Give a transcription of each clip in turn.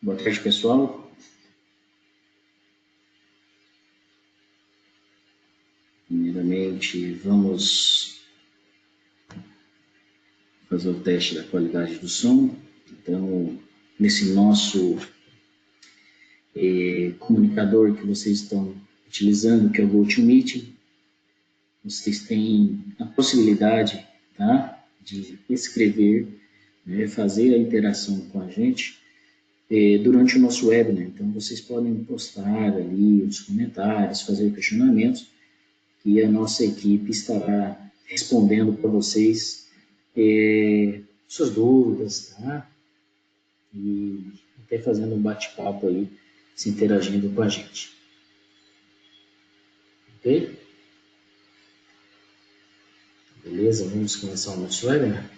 Boa tarde, pessoal. Primeiramente, vamos fazer o teste da qualidade do som. Então, nesse nosso comunicador que vocês estão utilizando, que é o GoToMeeting, vocês têm a possibilidade, tá, de escrever, né, fazer a interação com a gente durante o nosso webinar. Então, vocês podem postar ali os comentários, fazer questionamentos, que a nossa equipe estará respondendo para vocês suas dúvidas, tá? E até fazendo um bate-papo aí, se interagindo com a gente. Ok? Beleza, vamos começar o nosso webinar.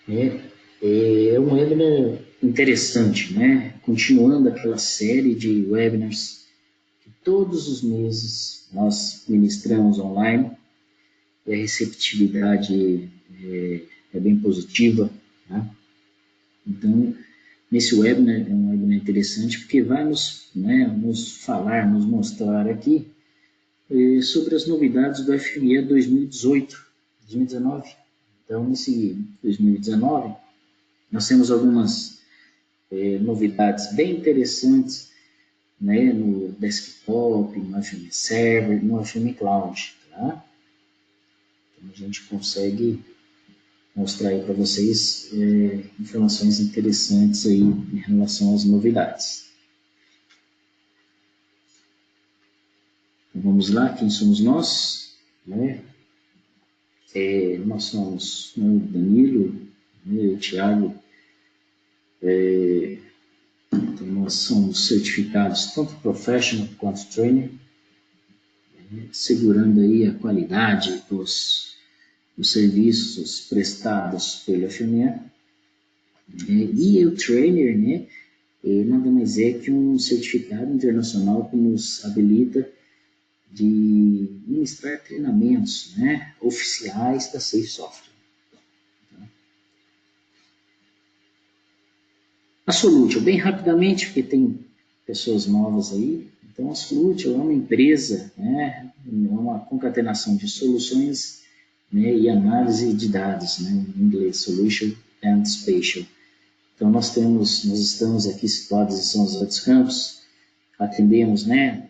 É um webinar interessante, né? Continuando aquela série de webinars que todos os meses nós ministramos online, e a receptividade é bem positiva, tá? Então, nesse webinar, é um webinar interessante porque vai nos falar, nos mostrar aqui sobre as novidades do FME 2018, 2019. Então, nesse 2019, nós temos algumas novidades bem interessantes, né, no desktop, no FME Server, no FME Cloud, tá? Então, a gente consegue mostrar aí para vocês informações interessantes aí em relação às novidades. Então, vamos lá, quem somos nós? Né? Nós somos o Danilo, né, o Thiago, então nós somos certificados tanto Professional quanto Trainer, segurando aí a qualidade dos serviços prestados pelo FME. E o Trainer, né, nada mais é que um certificado internacional que nos habilita de ministrar treinamentos, né, oficiais da Safe Software. A Solutio, bem rapidamente, porque tem pessoas novas aí. Então, a Solutio é uma empresa, né, é uma concatenação de soluções, né, e análise de dados, né, em inglês, Solution and Spatial. Então, nós estamos aqui situados em São José dos Campos, atendemos, né,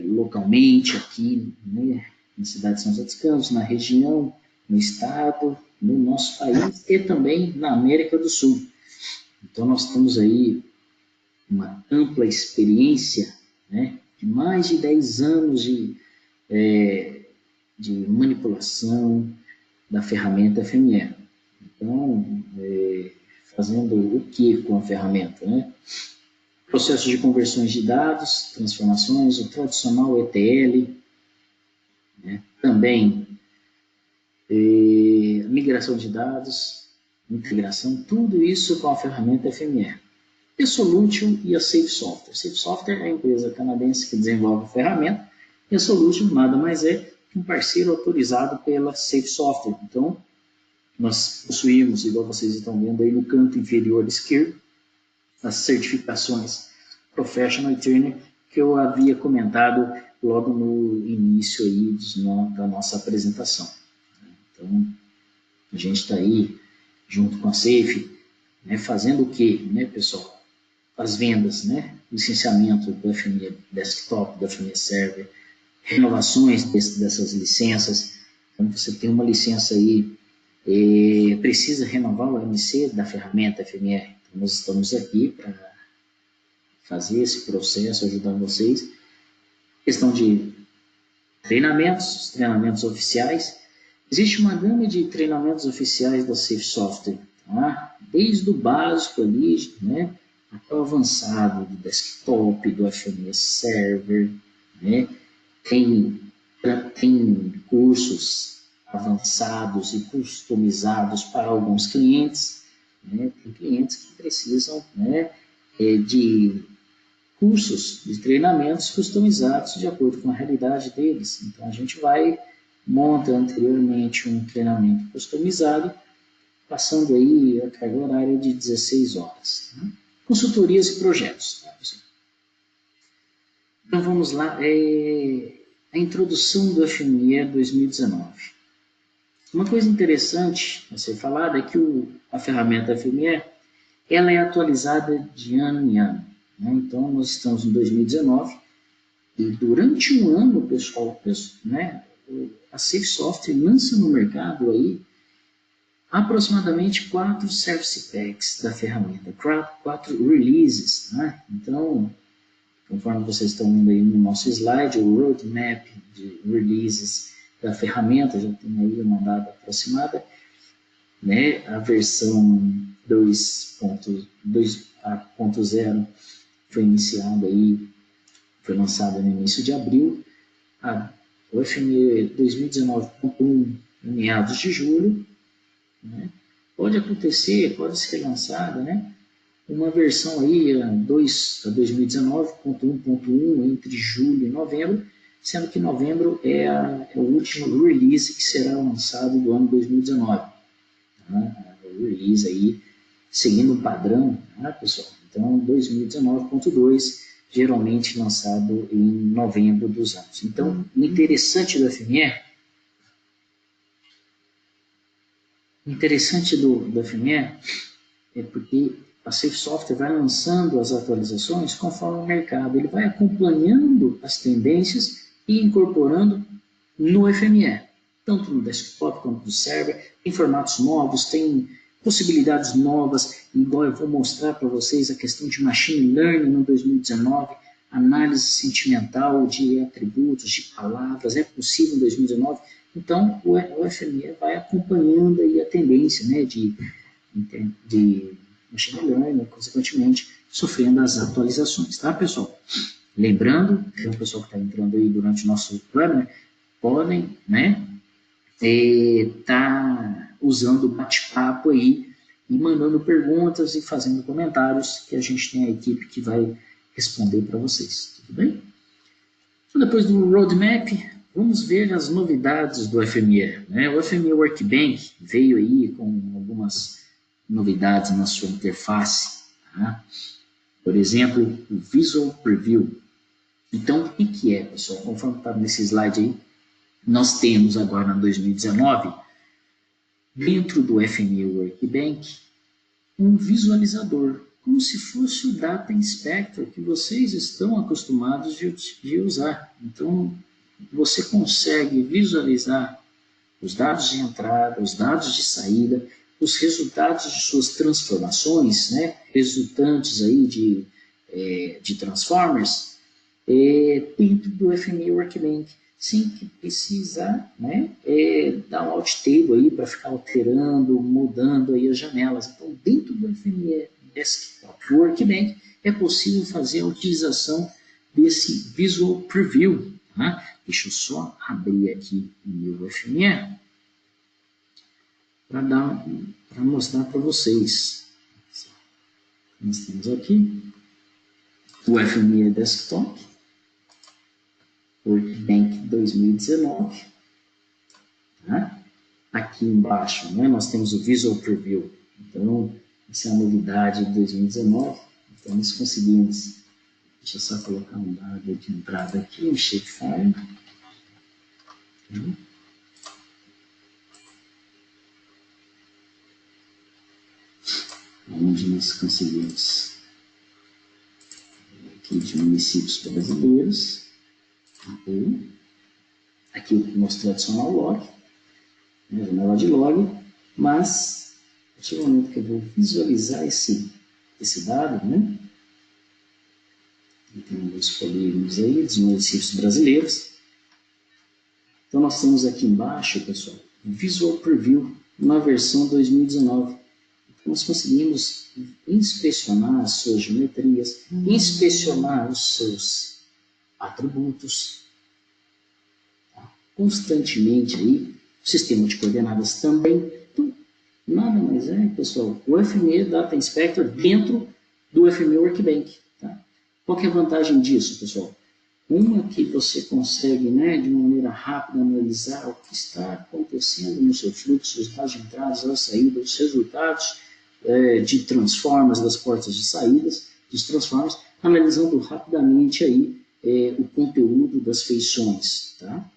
localmente aqui, né, na cidade de São José dos Campos, na região, no estado, no nosso país e também na América do Sul. Então, nós temos aí uma ampla experiência, né, de mais de 10 anos de manipulação da ferramenta FME. Então, fazendo o que com a ferramenta, né? Processo de conversões de dados, transformações, o tradicional ETL, né? Também migração de dados, integração, tudo isso com a ferramenta FME. E a Solutio e a Safe Software. A Safe Software é a empresa canadense que desenvolve a ferramenta, e a Solutio nada mais é que um parceiro autorizado pela Safe Software. Então, nós possuímos, igual vocês estão vendo aí no canto inferior esquerdo, as certificações Professional e Trainer que eu havia comentado logo no início aí da nossa apresentação. Então, a gente está aí junto com a Safe, né, fazendo o quê, né, pessoal? As vendas, né, licenciamento do FME Desktop, do FME Server, renovações dessas licenças. Então, você tem uma licença aí, precisa renovar o MC da ferramenta FME. Então, nós estamos aqui para fazer esse processo, ajudar vocês. Questão de treinamentos oficiais. Existe uma gama de treinamentos oficiais da Safe Software, tá? Desde o básico ali, né, até o avançado do desktop, do FME Server, né? Tem cursos avançados e customizados para alguns clientes, né? Tem clientes que precisam, né, de cursos de treinamentos customizados de acordo com a realidade deles. Então, a gente monta anteriormente um treinamento customizado, passando aí a carga horária de 16 horas. Né? consultorias e projetos. Tá, pessoal? Então vamos lá, a introdução do FME 2019. Uma coisa interessante a ser falada é que a ferramenta FME ela é atualizada de ano em ano. Né? Então nós estamos em 2019 e durante um ano, pessoal, né, a Safe Software lança no mercado aí aproximadamente 4 Service Packs da ferramenta, 4 releases. Né? Então, conforme vocês estão vendo aí no nosso slide, o roadmap de releases da ferramenta já tem aí uma data aproximada, né? A versão 2.0 foi iniciada aí, foi lançada no início de abril, o FME 2019.1 em meados de julho, né? Pode acontecer, pode ser lançada, né? Uma versão aí, 2019.1.1 entre julho e novembro, sendo que novembro é o último release que será lançado do ano 2019. Tá? O release aí, seguindo um padrão, tá, pessoal? Então, 2019.2, geralmente lançado em novembro dos anos. Então, o interessante do FME, é porque a Safe Software vai lançando as atualizações conforme o mercado. Ele vai acompanhando as tendências e incorporando no FME, tanto no desktop quanto no server. Tem formatos novos, tem possibilidades novas, igual eu vou mostrar para vocês a questão de Machine Learning no 2019, análise sentimental de atributos, de palavras, é possível em 2019. Então, o FME vai acompanhando aí a tendência, né, de Machine Learning, consequentemente, sofrendo as atualizações, tá, pessoal? Lembrando, que o pessoal que está entrando aí durante o nosso webinar, podem, né, tá usando o bate-papo aí e mandando perguntas e fazendo comentários que a gente tem a equipe que vai responder para vocês, tudo bem? Então, depois do roadmap, vamos ver as novidades do FME, né? O FME Workbench veio aí com algumas novidades na sua interface, tá? Por exemplo, o Visual Preview. Então, o que é, pessoal? Conforme está nesse slide aí, nós temos agora, em 2019, dentro do FME Workbench, um visualizador, como se fosse o Data Inspector que vocês estão acostumados de usar. Então, você consegue visualizar os dados de entrada, os dados de saída, os resultados de suas transformações, né, resultantes aí de transformers, dentro do FME Workbench, sem que precisar, né, dar um alt table aí para ficar alterando, mudando aí as janelas. Então, dentro do FME Desktop Workbench, é possível fazer a utilização desse Visual Preview. Tá? Deixa eu só abrir aqui o meu FME para mostrar para vocês. Nós temos aqui o FME Desktop Workbench 2019. Tá? Aqui embaixo, né, nós temos o Visual Preview. Então, essa é a novidade de 2019. Então, nós conseguimos. Deixa eu só colocar um dado de entrada aqui, um shapefile. Onde nós conseguimos aqui de municípios brasileiros. Aqui o nosso tradicional log, né, janela de log, mas a partir do momento que eu vou visualizar esse dado, né, tem os polígonos aí dos municípios brasileiros. Então nós temos aqui embaixo, pessoal, Visual Preview na versão 2019. Então, nós conseguimos inspecionar as suas geometrias, inspecionar os seus atributos, tá? Constantemente aí, o sistema de coordenadas também. Então, nada mais é, pessoal, o FME Data Inspector dentro do FME Workbench. Tá? Qual que é a vantagem disso, pessoal? Uma que você consegue, né, de uma maneira rápida, analisar o que está acontecendo no seu fluxo, os dados de entradas, as saídas, os resultados, de transformers, das portas de saídas, dos transformers, analisando rapidamente aí o conteúdo das feições, tá?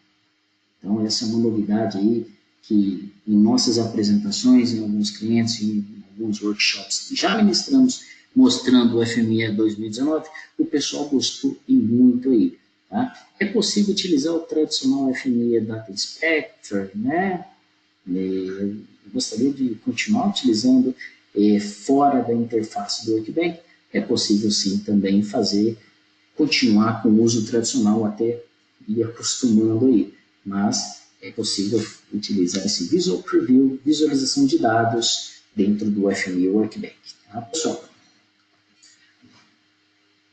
Então, essa é uma novidade aí que em nossas apresentações, em alguns clientes, em alguns workshops que já ministramos, mostrando o FME 2019, o pessoal gostou e muito aí. Tá? É possível utilizar o tradicional FME Data Inspector, né? Eu gostaria de continuar utilizando fora da interface do Workbench. É possível sim também continuar com o uso tradicional até ir acostumando aí, mas é possível utilizar esse Visual Preview, visualização de dados dentro do FME Workbench, tá, pessoal?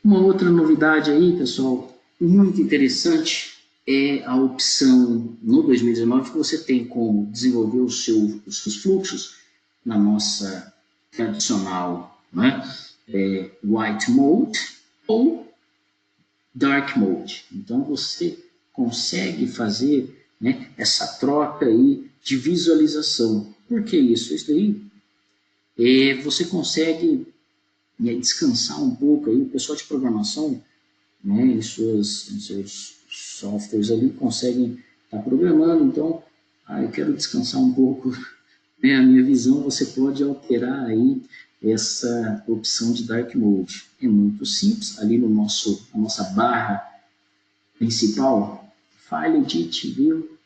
Uma outra novidade aí, pessoal, muito interessante, é a opção no 2019 que você tem como desenvolver os seus fluxos na nossa tradicional, né, White Mode ou Dark Mode. Então você consegue fazer, né, essa troca aí de visualização. Por que isso? Isso daí você consegue descansar um pouco aí, o pessoal de programação, né, em seus softwares ali conseguem estar programando, então, eu quero descansar um pouco, né, a minha visão, você pode alterar aí essa opção de Dark Mode. É muito simples, ali no na nossa barra principal, File, Edit, View,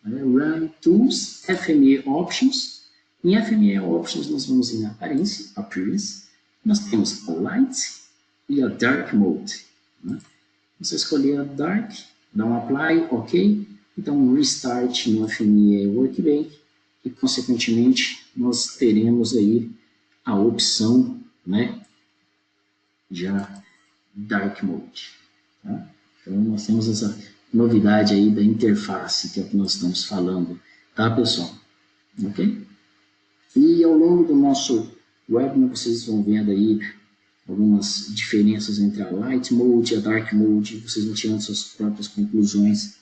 Run, Tools, FME Options. Em FME Options nós vamos em Appearance, nós temos a Light e a Dark Mode. Né? Você escolher a Dark, dá um Apply, OK, então um Restart no FME Workbench e, consequentemente, nós teremos aí a opção, né, já Dark Mode. Tá? Então, nós temos essa novidade aí da interface, que é o que nós estamos falando, tá, pessoal? Ok? E ao longo do nosso webinar, vocês vão vendo aí algumas diferenças entre a Light Mode e a Dark Mode, vocês vão tirando suas próprias conclusões,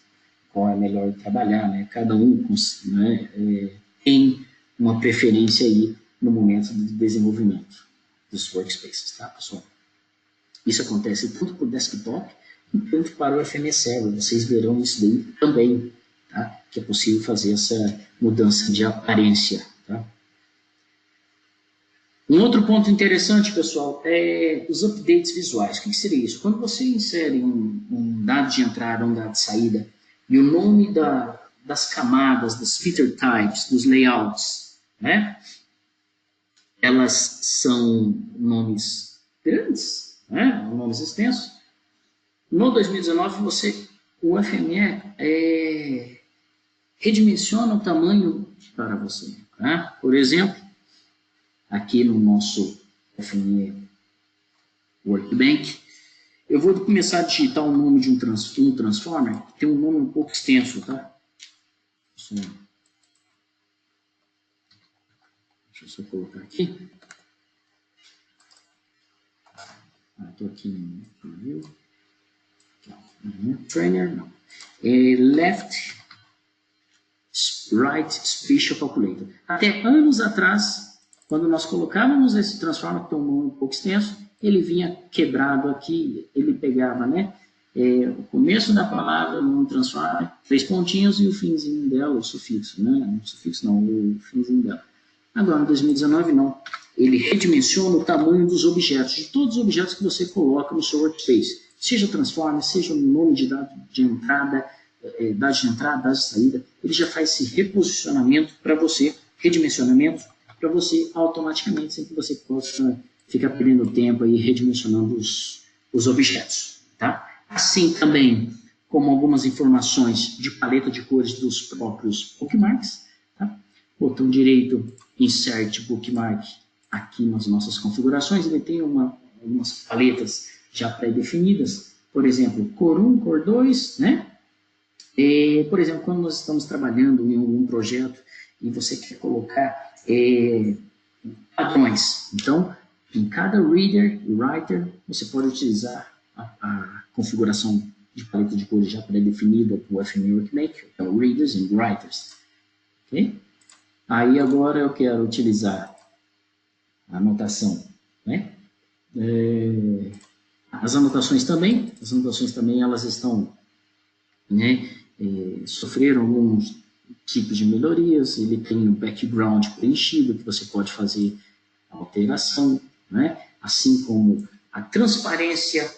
qual é melhor trabalhar, né? Cada um, né, tem uma preferência aí no momento do desenvolvimento dos workspaces, tá, pessoal? Isso acontece tanto para o desktop quanto para o FME Server. Vocês verão isso daí também, tá? Que é possível fazer essa mudança de aparência, tá? Um outro ponto interessante, pessoal, é os updates visuais. O que seria isso? Quando você insere um dado de entrada, um dado de saída, e o nome das camadas, das feature types, dos layouts, né? Elas são nomes grandes, né? Nomes extensos. No 2019, o FME redimensiona o tamanho para você. Né? Por exemplo, aqui no nosso FME Workbench, eu vou começar a digitar o nome de um transformer, que tem um nome um pouco extenso, tá? Deixa eu só colocar aqui. Estou aqui no preview. Trainer, não. Left, Right Spatial Calculator. Até anos atrás, quando nós colocávamos esse transformer, que tem um nome um pouco extenso, ele vinha quebrado aqui, ele pegava, né, o começo da palavra num transformer, 3 pontinhos e o finzinho dela, o sufixo, né, o sufixo não, o finzinho dela. Agora, em 2019, não. Ele redimensiona o tamanho dos objetos, de todos os objetos que você coloca no seu workspace. Seja transformer, seja o nome de dado de entrada, dados de entrada, dados de saída, ele já faz esse reposicionamento para você, redimensionamento, para você automaticamente, sem que você possa ficar perdendo tempo aí redimensionando os objetos. Tá? Assim também, como algumas informações de paleta de cores dos próprios bookmarks. Tá? Botão direito, Insert Bookmark aqui nas nossas configurações, ele tem algumas paletas já pré-definidas, por exemplo, cor 1, cor 2, né? Por exemplo, quando nós estamos trabalhando em algum projeto e você quer colocar padrões, então, em cada reader e writer, você pode utilizar a configuração de paleta de cores já pré-definida para o FME Workbench, que é o Readers and Writers. Okay? Aí agora eu quero utilizar a anotação, né? As anotações também elas estão, né, sofreram alguns tipos de melhorias, ele tem o background preenchido, que você pode fazer alteração, né? Assim como a transparência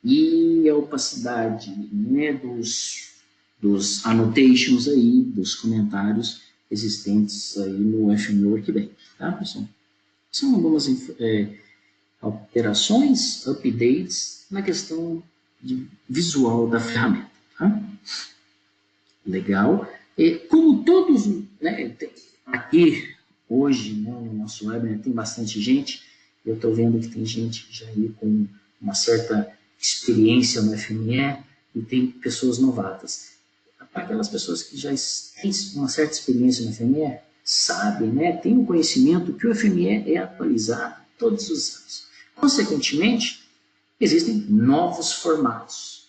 e a opacidade, né, dos annotations aí, dos comentários existentes aí no FM Workbench, tá, pessoal? São algumas alterações, updates na questão visual da ferramenta, tá? Legal. Como todos, né, aqui hoje, né, no nosso webinar tem bastante gente, eu estou vendo que tem gente já aí com uma certa experiência no FME e tem pessoas novatas. Para aquelas pessoas que já têm uma certa experiência no FME, sabem, né, têm o conhecimento que o FME é atualizado todos os anos. Consequentemente, existem novos formatos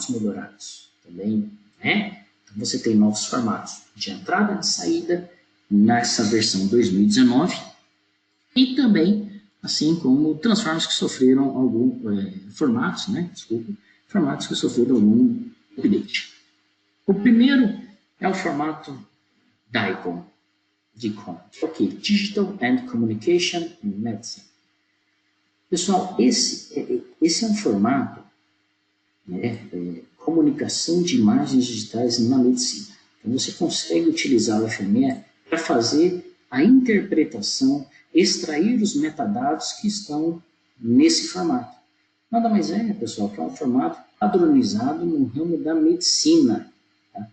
melhorados também, né? Então, você tem novos formatos de entrada e de saída nessa versão 2019 e também, assim como transformers que sofreram algum formatos que sofreram algum update. O primeiro é o formato DICOM, ok, Digital and Communication in Medicine. Pessoal, esse é um formato, né, comunicação de imagens digitais na medicina. Então, você consegue utilizar o FME para fazer a interpretação, extrair os metadados que estão nesse formato. Nada mais é, pessoal, que é um formato padronizado no ramo da medicina. Tá?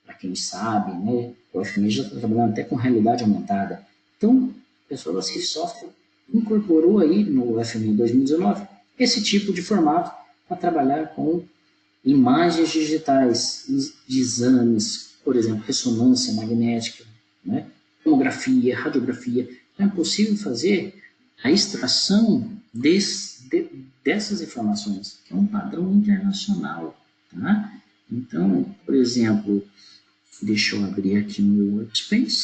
Para quem sabe, né, o FME já está trabalhando até com realidade aumentada. Então, o pessoal da Safe Software incorporou aí no FME 2019 esse tipo de formato para trabalhar com imagens digitais de exames, por exemplo, ressonância magnética, né? Tomografia, radiografia. Então, é possível fazer a extração dessas informações, que é um padrão internacional. Tá? Então, por exemplo, deixa eu abrir aqui o meu Workspace,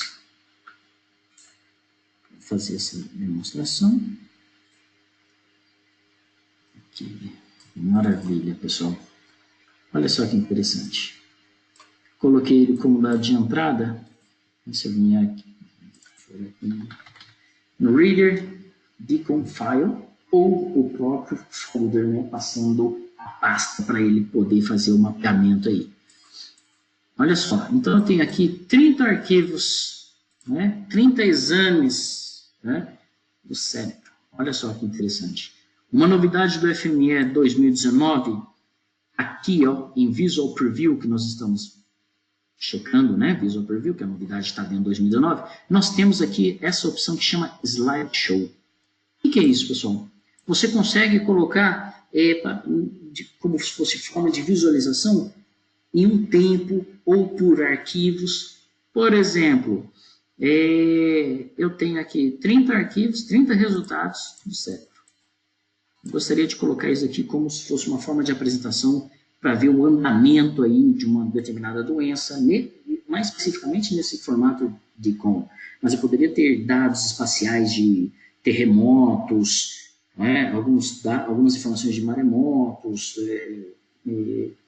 vou fazer essa demonstração. Aqui. Maravilha, pessoal. Olha só que interessante. Coloquei ele como dado de entrada. Se eu vier aqui no Reader, DICOM File, ou o próprio folder, né, passando a pasta para ele poder fazer o mapeamento aí. Olha só, então eu tenho aqui 30 arquivos, né, 30 exames, né, do cérebro. Olha só que interessante. Uma novidade do FME 2019, aqui ó, em Visual Preview, que nós estamos checando, né, Visual Preview, que a novidade está dentro de 2019, nós temos aqui essa opção que chama Slideshow. O que é isso, pessoal? Você consegue colocar como se fosse forma de visualização em um tempo ou por arquivos. Por exemplo, eu tenho aqui 30 arquivos, 30 resultados do cérebro. Eu gostaria de colocar isso aqui como se fosse uma forma de apresentação para ver o andamento aí de uma determinada doença, mais especificamente nesse formato DICOM. Mas eu poderia ter dados espaciais de terremotos, né, algumas informações de maremotos,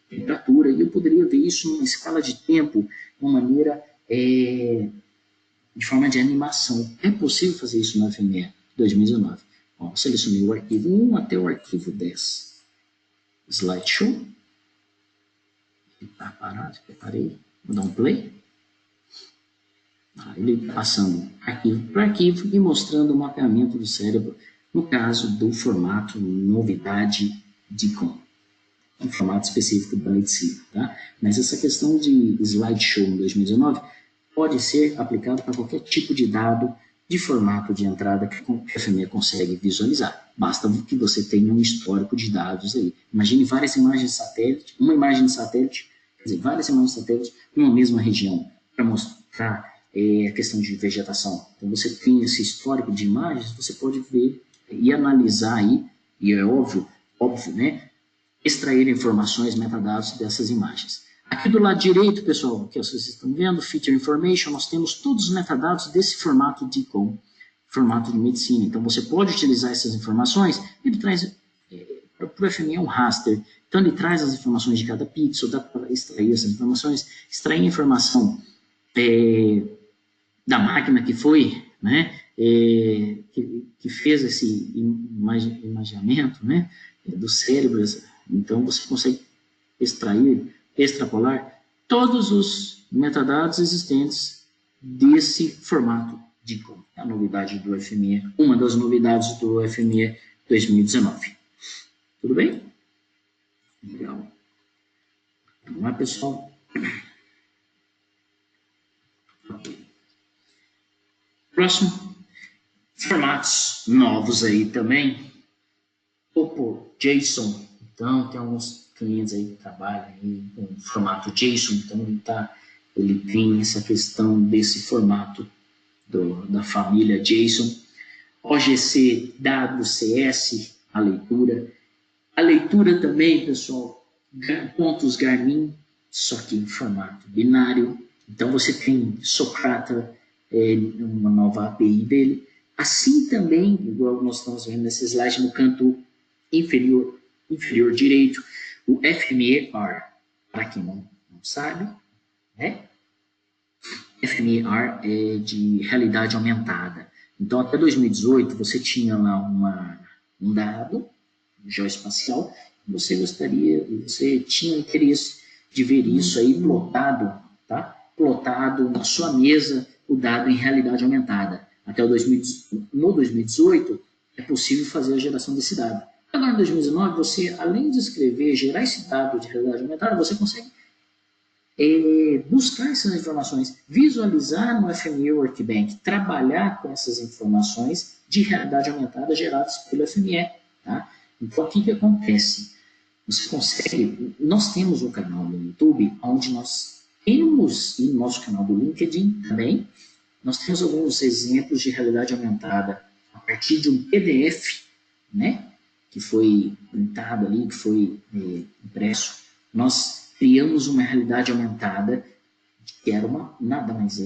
temperatura, e eu poderia ver isso numa escala de tempo, de uma maneira, de forma de animação. É possível fazer isso no FME 2019. Bom, selecionei o arquivo 1 até o arquivo 10. Slideshow. Ele está parado, preparei. Vou dar um play. Ele passando arquivo por arquivo e mostrando o mapeamento do cérebro, no caso do formato novidade DICOM. Um formato específico da medicina. Tá? Mas essa questão de slideshow em 2019 pode ser aplicado para qualquer tipo de dado de formato de entrada que o FME consegue visualizar. Basta que você tenha um histórico de dados aí. Imagine várias imagens de satélite, uma imagem de satélite, quer dizer, várias imagens de satélite numa mesma região, para mostrar a questão de vegetação. Então, você tem esse histórico de imagens, você pode ver e analisar aí, e é óbvio, né, extrair informações, metadados dessas imagens. Aqui do lado direito, pessoal, que vocês estão vendo, Feature Information, nós temos todos os metadados desse formato DICOM. formato de medicina. Então, você pode utilizar essas informações, ele traz, para o FME é um raster, então ele traz as informações de cada pixel, dá para extrair essas informações, extrair a informação da máquina que foi, né, que fez esse imaginamento, né, do cérebro. Então, você consegue extrair, extrapolar todos os metadados existentes desse formato de código. A novidade do FME, uma das novidades do FME 2019. Tudo bem? Legal. Vamos lá, pessoal. Ok. Próximo. Formatos novos aí também. Topo, JSON. Então, tem alguns clientes aí que trabalham aí com formato JSON. Então, ele tem essa questão desse formato da família JSON. OGC, WCS, a leitura. A leitura também, pessoal, pontos Garmin, só que em formato binário. Então, você tem Socrata, uma nova API dele. Assim também, igual nós estamos vendo nesse slide, no canto inferior direito, o FMER, para quem não sabe, né? FMER é de realidade aumentada. Então, até 2018, você tinha lá um dado geoespacial, você tinha interesse de ver isso aí plotado, tá? Plotado na sua mesa, o dado em realidade aumentada. Até no 2018, é possível fazer a geração desse dado. Agora, em 2019, você, além de escrever, gerar esse dado de realidade aumentada, você consegue buscar essas informações, visualizar no FME Workbench, trabalhar com essas informações de realidade aumentada geradas pelo FME. Tá? Então, o que acontece? Você consegue... Nós temos um canal no YouTube, onde nós temos, e no nosso canal do LinkedIn também, nós temos alguns exemplos de realidade aumentada a partir de um PDF, né, que foi printado ali, que foi impresso. Nós criamos uma realidade aumentada que era nada mais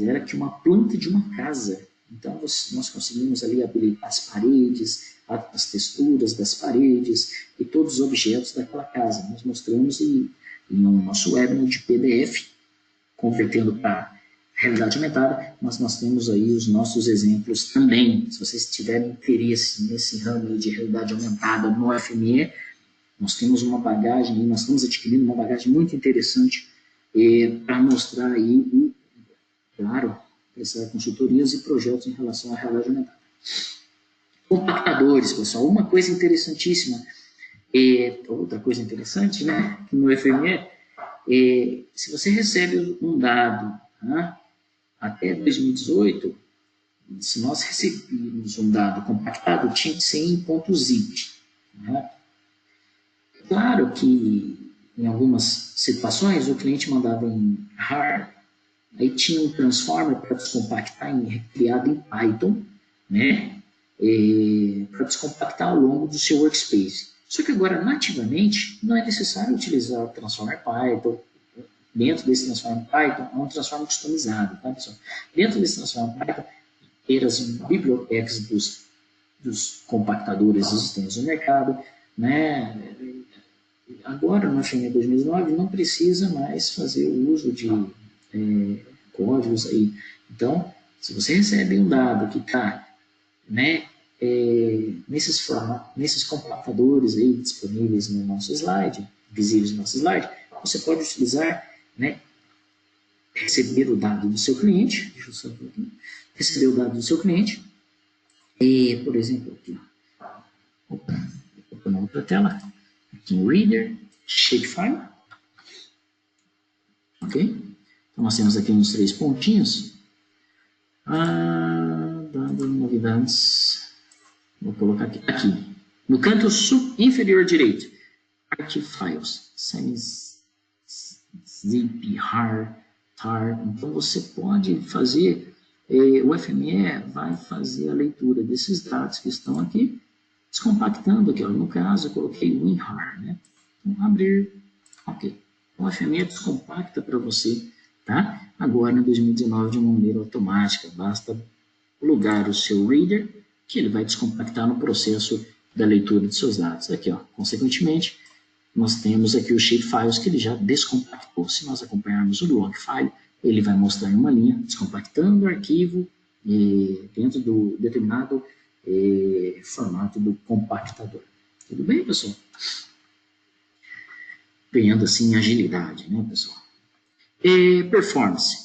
era que uma planta de uma casa. Então, nós conseguimos ali habilitar as paredes, as texturas das paredes e todos os objetos daquela casa. Nós mostramos no nosso webinar de PDF, convertendo para realidade aumentada, mas nós temos aí os nossos exemplos também. Se vocês tiverem interesse nesse ramo de realidade aumentada no FME, nós temos uma bagagem, nós estamos adquirindo uma bagagem muito interessante para mostrar aí, e, claro, prestar consultorias e projetos em relação à realidade aumentada. Compactadores, pessoal, uma coisa interessantíssima, outra coisa interessante, né, no FME, se você recebe um dado, né, até 2018, se nós recebíamos um dado compactado, tinha que ser em .zip. Né? Claro que em algumas situações o cliente mandava em RAR, aí tinha um transformer para descompactar, criado em Python, né? Para descompactar ao longo do seu workspace. Só que agora, nativamente, não é necessário utilizar o transformer Python. Dentro desse transformer Python, é um transformer customizado, tá, pessoal? Dentro desse transformer Python, ter as bibliotecas dos compactadores existentes no mercado, né? Agora, no FME 2019, não precisa mais fazer o uso de códigos aí. Então, se você recebe um dado que está, né, nesses compactadores aí disponíveis no nosso slide, visíveis no nosso slide, você pode utilizar, né, receber o dado do seu cliente, deixa eu só ver aqui, receber o dado do seu cliente, por exemplo, aqui, vou na outra tela, aqui no Reader, Shapefile, ok? Então nós temos aqui uns 3 pontinhos, dado novidades, vou colocar aqui, no canto inferior direito, Archive Files, zip, tar. Então você pode fazer, o FME vai fazer a leitura desses dados que estão aqui, descompactando aqui, ó. No caso eu coloquei WinRAR, né? Então abrir, ok. O FME descompacta para você, tá? Agora em 2019 de uma maneira automática, basta plugar o seu reader, que ele vai descompactar no processo da leitura de seus dados. Aqui, ó, consequentemente, nós temos aqui os shapefiles que ele já descompactou. Se nós acompanharmos o log file, ele vai mostrar em uma linha, descompactando o arquivo dentro do determinado formato do compactador. Tudo bem, pessoal? Ganhando assim agilidade, né, pessoal? Performance.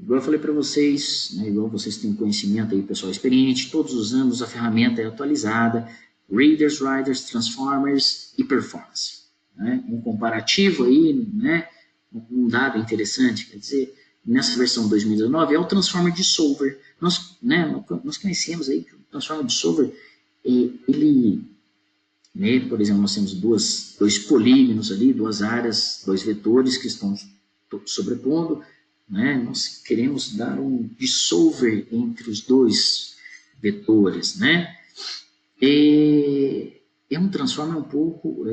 Igual eu falei para vocês, né, igual vocês têm conhecimento aí, pessoal experiente, todos os anos a ferramenta é atualizada, readers, writers, transformers e performance. Né? Um comparativo aí, né, um dado interessante, quer dizer, nessa versão 2019 é o Transformer Dissolver. Nós conhecemos aí que o Transformer Dissolver, ele, né, por exemplo, nós temos dois polígonos ali, duas áreas, dois vetores que estão sobrepondo, né? Nós queremos dar um dissolver entre os dois vetores, né? É um transformer um pouco,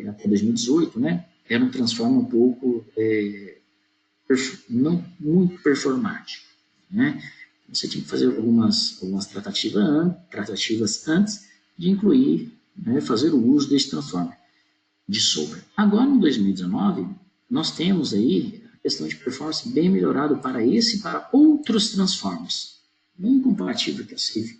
até 2018, né? Era um transformer um pouco, não muito performático, né? Você tinha que fazer algumas tratativas antes de incluir, né, fazer o uso desse transformer dissolver. Agora, no 2019, nós temos aí questão de performance bem melhorado para esse e para outros transformers. Um comparativo que a Safe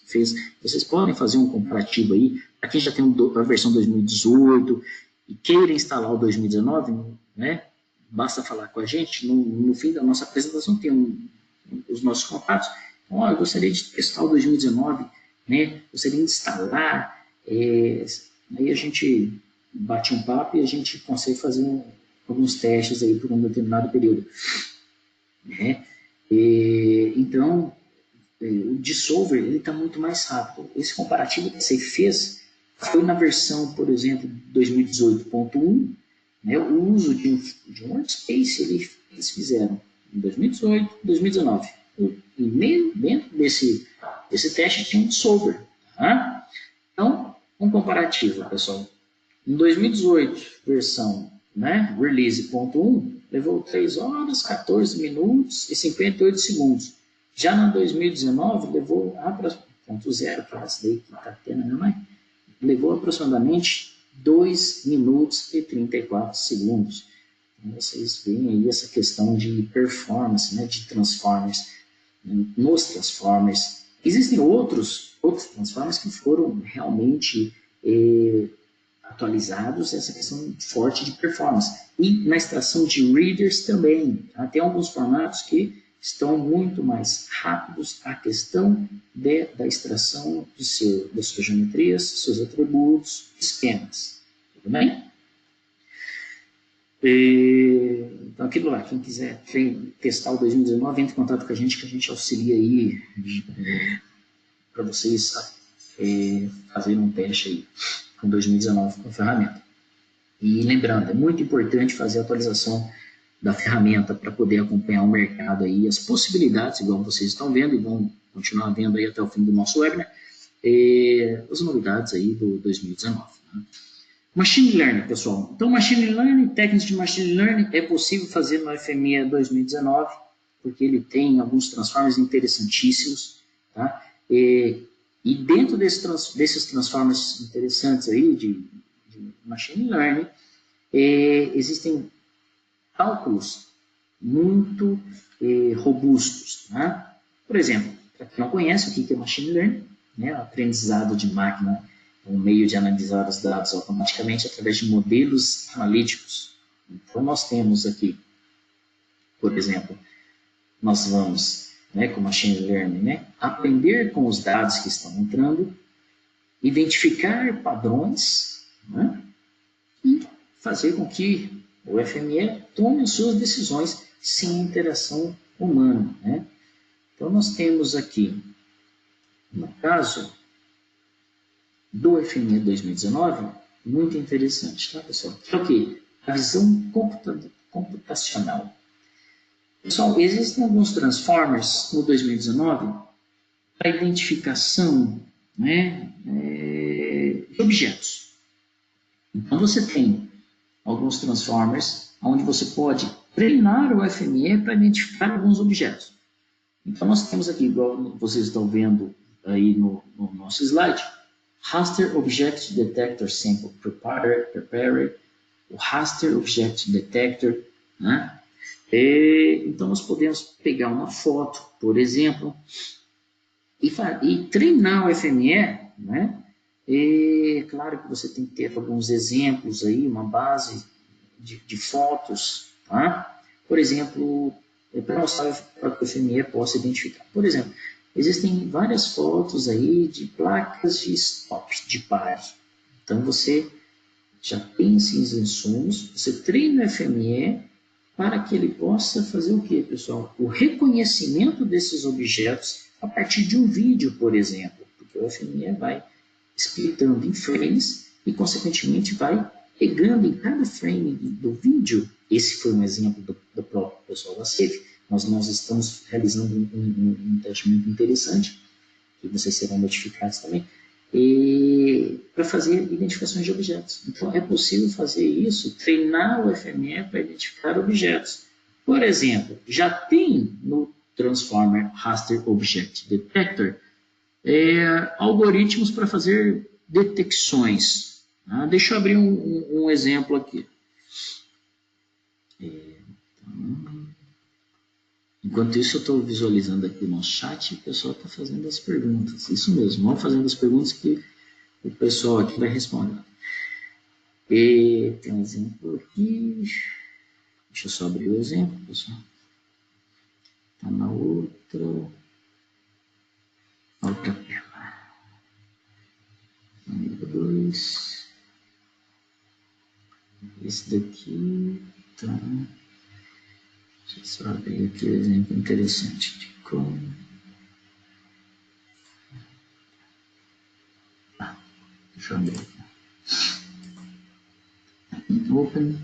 fez, vocês podem fazer um comparativo aí, para quem já tem a versão 2018 e queira instalar o 2019, né, basta falar com a gente, no fim da nossa apresentação tem os nossos contatos. Então, eu gostaria de testar o 2019, né, gostaria de instalar, aí a gente bate um papo e a gente consegue fazer alguns testes aí por um determinado período. Né? Então, o dissolver está muito mais rápido. Esse comparativo que você fez foi na versão, por exemplo, 2018.1, né? O uso de um workspace eles fizeram em 2018, 2019. E meio dentro desse teste tinha um dissolver. Tá? Então, um comparativo, pessoal. Em 2018, versão, né, release.1, levou 3 horas, 14 minutos e 58 segundos. Já na 2019, levou ponto zero, que é essa daí que está tendo, né, levou aproximadamente 2 minutos e 34 segundos. Então, vocês veem aí essa questão de performance, né, de transformers. Nos transformers, existem outros transformers que foram realmente atualizados, essa questão forte de performance. E na extração de readers também. Tem alguns formatos que estão muito mais rápidos a questão da extração das suas geometrias, seus atributos, esquemas. Tudo bem? Então, aquilo lá, quem quiser testar o 2019, entre em contato com a gente auxilia aí para vocês fazerem um teste aí com 2019 com a ferramenta. E lembrando, é muito importante fazer a atualização da ferramenta para poder acompanhar o mercado aí, as possibilidades, igual vocês estão vendo e vão continuar vendo aí até o fim do nosso webinar, as novidades aí do 2019. Né? Machine Learning, pessoal. Então, Machine Learning, técnicas de Machine Learning é possível fazer no FME 2019, porque ele tem alguns transformers interessantíssimos, tá? E dentro desses transformers interessantes aí de Machine Learning, existem cálculos muito robustos. Tá? Por exemplo, para quem não conhece o que é Machine Learning, né, o aprendizado de máquina é um meio de analisar os dados automaticamente através de modelos analíticos. Então, nós temos aqui, por exemplo, nós vamos, né, com Machine Learning, né, aprender com os dados que estão entrando, identificar padrões, né, e fazer com que o FME tome as suas decisões sem interação humana. Né? Então, nós temos aqui, no caso do FME 2019, muito interessante, tá, pessoal? Que é o quê? A visão computacional. Pessoal, existem alguns transformers no 2019 para identificação, né, de objetos. Então, você tem alguns transformers onde você pode treinar o FME para identificar alguns objetos. Então, nós temos aqui, igual vocês estão vendo aí no nosso slide, Raster Object Detector Sample Preparer, o Raster Object Detector, né? Então, nós podemos pegar uma foto, por exemplo, e treinar o FME, né? Claro que você tem que ter alguns exemplos aí, uma base de fotos, tá? Por exemplo, para mostrar para que o FME possa identificar. Por exemplo, existem várias fotos aí de placas de stop, de pare. Então, você já tem esses insumos, você treina o FME para que ele possa fazer o quê, pessoal? O reconhecimento desses objetos a partir de um vídeo, por exemplo, porque o FME vai splitando em frames e, consequentemente, vai pegando em cada frame do vídeo. Esse foi um exemplo do próprio pessoal da Safe. Nós estamos realizando um teste muito interessante, que vocês serão notificados também, para fazer identificações de objetos. Então, é possível fazer isso, treinar o FME para identificar objetos. Por exemplo, já tem no Transformer Raster Object Detector algoritmos para fazer detecções. Tá? Deixa eu abrir um exemplo aqui. Enquanto isso, eu estou visualizando aqui no chat e o pessoal está fazendo as perguntas. Isso mesmo, vão fazendo as perguntas que o pessoal aqui vai respondendo. Tem um exemplo aqui. Deixa eu só abrir o exemplo, pessoal. Está na outra tela. Número 2. Esse daqui tá. Deixa eu só abrir aqui um exemplo interessante de como. Deixa eu abrir aqui. Open.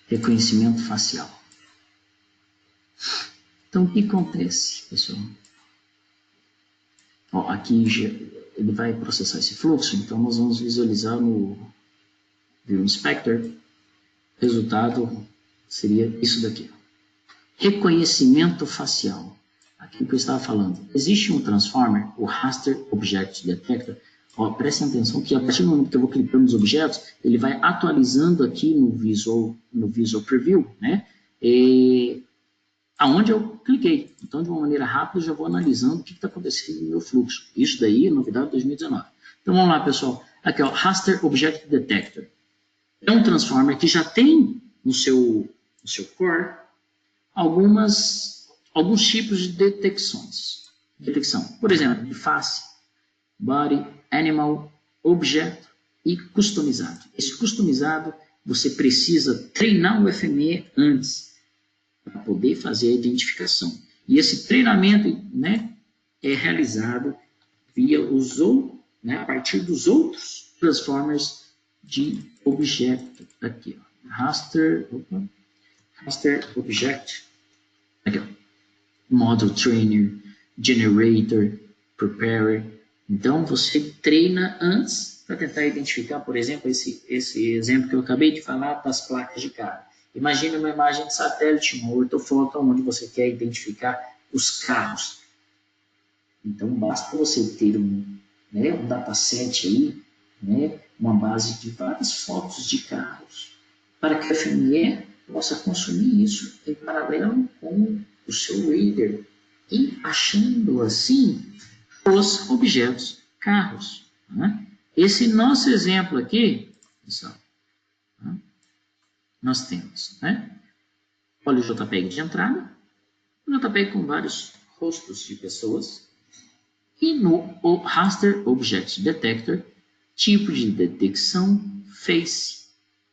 Reconhecimento facial. Então, o que acontece, pessoal? Ó, aqui ele vai processar esse fluxo, então nós vamos visualizar no View Inspector. O resultado seria isso daqui. Reconhecimento facial. Aquilo que eu estava falando. Existe um transformer, o Raster Object Detector. Ó, prestem atenção que a partir do momento que eu vou clicando nos objetos, ele vai atualizando aqui no Visual Preview, né? Aonde eu cliquei. Então, de uma maneira rápida, eu já vou analisando o que está acontecendo no meu fluxo. Isso daí é novidade de 2019. Então, vamos lá, pessoal. Aqui, ó, Raster Object Detector. É um transformer que já tem no seu core alguns tipos de detecção. Por exemplo, de face, body, animal, objeto e customizado. Esse customizado, você precisa treinar o FME antes para poder fazer a identificação. E esse treinamento, né, é realizado via a partir dos outros transformers de objeto. Aqui, ó. Raster Object. Aqui, ó. Model Trainer, Generator, Preparer. Então, você treina antes para tentar identificar, por exemplo, esse exemplo que eu acabei de falar das placas de carro. Imagine uma imagem de satélite, uma ortofoto, onde você quer identificar os carros. Então, basta você ter um dataset aí, né, uma base de várias fotos de carros, para que a FME possa consumir isso em paralelo com o seu reader e achando assim os objetos carros. Né? Esse nosso exemplo aqui, pessoal, nós temos, né? Olha o JPEG de entrada, o JPEG com vários rostos de pessoas, e no Raster Object Detector, tipo de detecção face.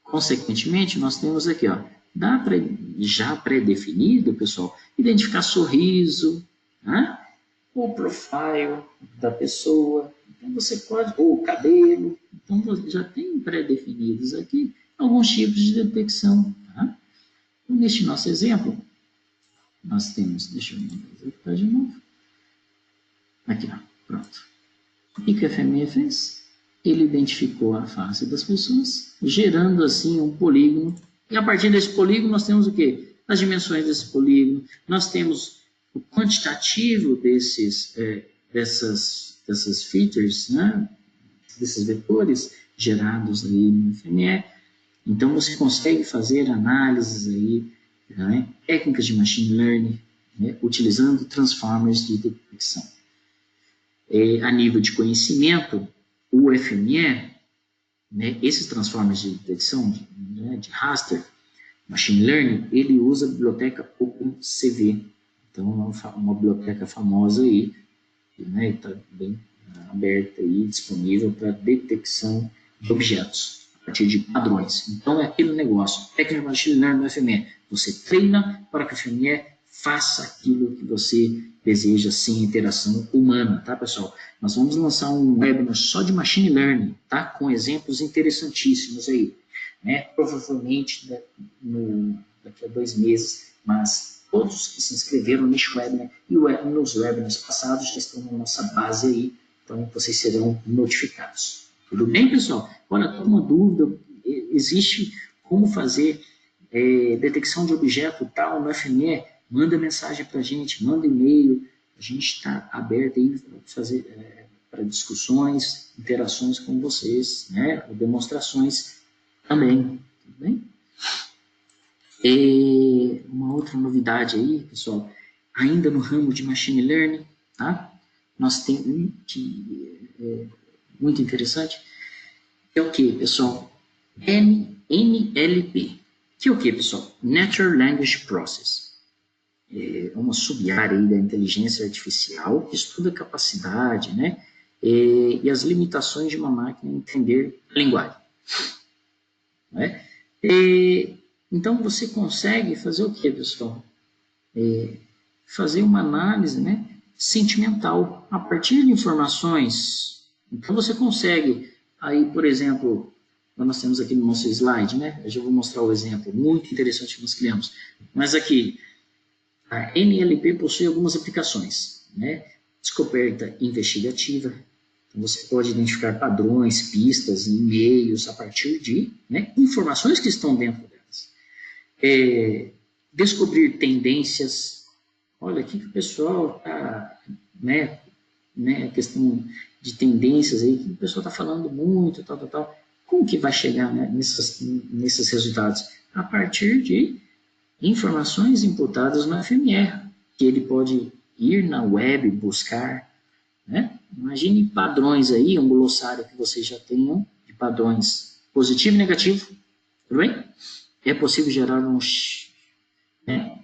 Consequentemente, nós temos aqui, ó, dá para já pré-definido, pessoal, identificar sorriso, né? O profile da pessoa, então você pode, ou o cabelo, então você já tem pré-definidos aqui alguns tipos de detecção. Tá? Então, neste nosso exemplo, nós temos, deixa eu executar de novo. Aqui, ó, pronto. O que o FME fez? Ele identificou a face das pessoas, gerando assim um polígono. E a partir desse polígono nós temos o quê? As dimensões desse polígono. Nós temos o quantitativo dessas features, né, desses vetores gerados aí no FME. Então, você consegue fazer análises aí, né, técnicas de machine learning, né, utilizando transformers de detecção. A nível de conhecimento, o FME, né, esses transformers de detecção de raster, machine learning, ele usa a biblioteca OpenCV. Então, é uma biblioteca famosa aí, né, está bem aberta aí, disponível para detecção de objetos, a partir de padrões. Então, é aquele negócio, técnica de machine learning no FME. Você treina para que o FME faça aquilo que você deseja sem interação humana, tá, pessoal? Nós vamos lançar um webinar só de machine learning, tá? Com exemplos interessantíssimos aí, né? Provavelmente daqui a 2 meses, mas todos que se inscreveram neste webinar e nos webinars passados já estão na nossa base aí, então vocês serão notificados. Tudo bem, pessoal? Olha, estou com uma dúvida, existe como fazer detecção de objeto tal no FME? Manda mensagem para a gente, manda e-mail, a gente está aberto aí para fazer para discussões, interações com vocês, né? Demonstrações também, tudo bem? Uma outra novidade aí, pessoal, ainda no ramo de machine learning, tá? Nós temos um que é muito interessante, que é o que, pessoal? NLP. Que é o que, pessoal? Natural Language Process. É uma sub-área aí da inteligência artificial que estuda a capacidade, né, e as limitações de uma máquina entender a linguagem. Né? Então, você consegue fazer o que, pessoal? Fazer uma análise, né, sentimental a partir de informações. Então, você consegue, aí, por exemplo, nós temos aqui no nosso slide, né, eu já vou mostrar o exemplo muito interessante que nós criamos, mas aqui, a NLP possui algumas aplicações, né? Descoberta investigativa, então você pode identificar padrões, pistas, e-mails a partir de, né, informações que estão dentro delas. Descobrir tendências, olha aqui que o pessoal está, né, questão de tendências aí, que o pessoal está falando muito, tal. Como que vai chegar, né, nesses resultados? A partir de informações imputadas no FME, que ele pode ir na web buscar, né? Imagine padrões aí, um glossário que vocês já tenham de padrões positivo e negativo, tudo bem? É possível gerar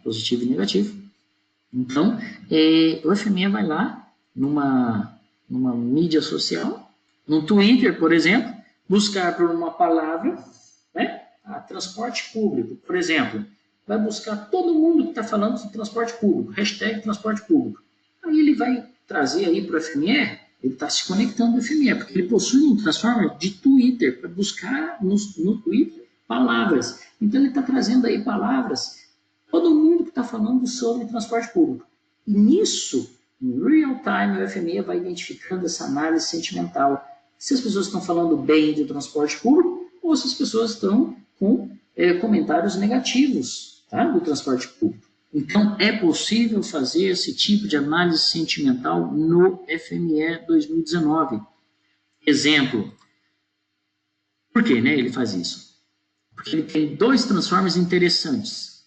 positivo e negativo. Então, o FME vai lá numa mídia social, no Twitter, por exemplo, buscar por uma palavra, né? Transporte público, por exemplo. Vai buscar todo mundo que está falando de transporte público, hashtag transporte público. Aí ele vai trazer aí para o FME, ele está se conectando ao FME, porque ele possui um transformer de Twitter, para buscar no Twitter palavras. Então ele está trazendo aí palavras, todo mundo que está falando sobre transporte público. E nisso, em real time, o FME vai identificando essa análise sentimental. Se as pessoas estão falando bem do transporte público, ou se as pessoas estão com comentários negativos, tá, do transporte público. Então, é possível fazer esse tipo de análise sentimental no FME 2019. Exemplo. Por que, né, ele faz isso? Porque ele tem 2 transformers interessantes.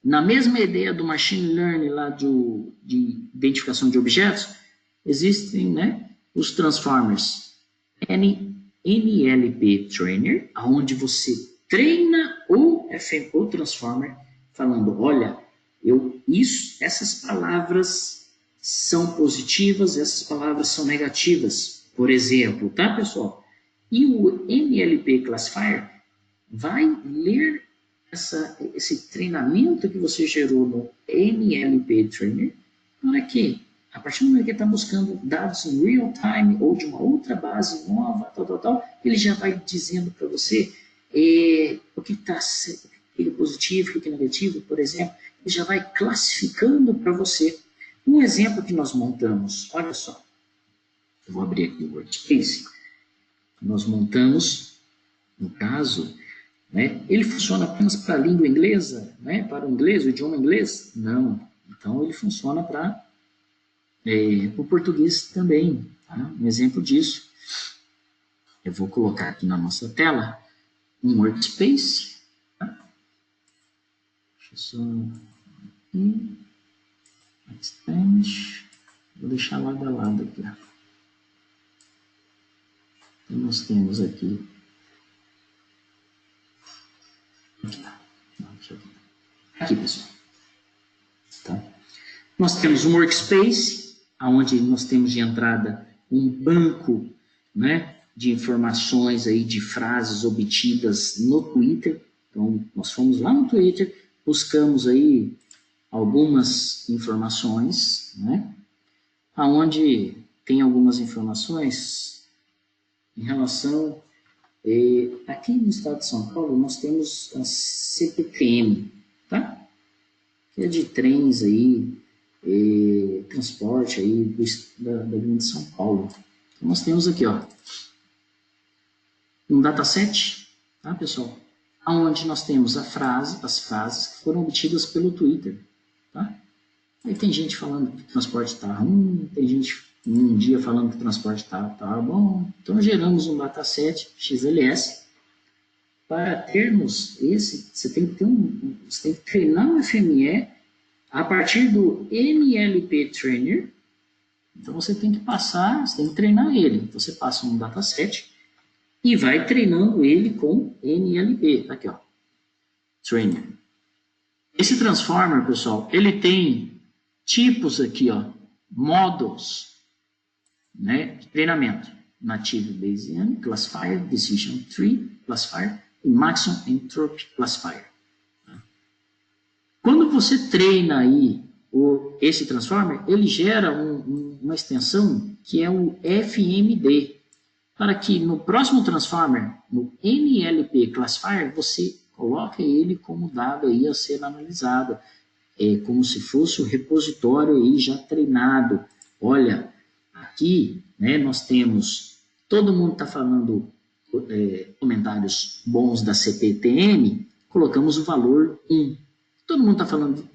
Na mesma ideia do machine learning lá de identificação de objetos, existem, né, os transformers NLP Trainer, onde você treina o transformer falando, olha, essas palavras são positivas, essas palavras são negativas, por exemplo, tá, pessoal? E o NLP Classifier vai ler esse treinamento que você gerou no NLP Trainer, para que, a partir do momento que ele está buscando dados em real time ou de uma outra base nova, tal, ele já vai dizendo para você o que está positivo, o que é negativo, por exemplo, ele já vai classificando para você. Um exemplo que nós montamos, olha só, eu vou abrir aqui o Workspace, nós montamos, no caso, né, ele funciona apenas para a língua inglesa, né, para o inglês, o idioma inglês? Não, Então, ele funciona para o português também. Tá? Um exemplo disso, eu vou colocar aqui na nossa tela um workspace. Tá? Deixa eu só... Extend. Vou deixar lado a lado aqui. Então, nós temos aqui... Aqui, pessoal. Tá? Nós temos um workspace, onde nós temos de entrada um banco, né, de informações aí, de frases obtidas no Twitter. Então, nós fomos lá no Twitter, buscamos aí algumas informações, né, onde tem algumas informações em relação... aqui no estado de São Paulo, nós temos a CPTM, tá? Que é de trens aí, transporte aí da Grande São Paulo. Então, nós temos aqui, ó, um dataset, tá, pessoal? Onde nós temos as frases que foram obtidas pelo Twitter, tá? Aí tem gente falando que o transporte está ruim, tem gente um dia falando que o transporte está bom. Então, geramos um dataset XLS. Para termos esse, você tem que treinar o FME a partir do NLP Trainer. Então, você tem que treinar ele. Então, você passa um dataset e vai treinando ele com NLP. Tá aqui, ó. Trainer. Esse Transformer, pessoal, ele tem tipos aqui, ó, modos, né, de treinamento. Native Bayesian Classifier, Decision Tree Classifier e Maximum Entropy Classifier. Quando você treina aí esse Transformer, ele gera uma extensão que é o FMD, para que no próximo Transformer, no NLP Classifier, você coloque ele como dado aí a ser analisado, como se fosse o repositório aí já treinado. Olha, aqui, né, nós temos, todo mundo está falando comentários bons da CPTM, colocamos o valor 1. Todo mundo está falando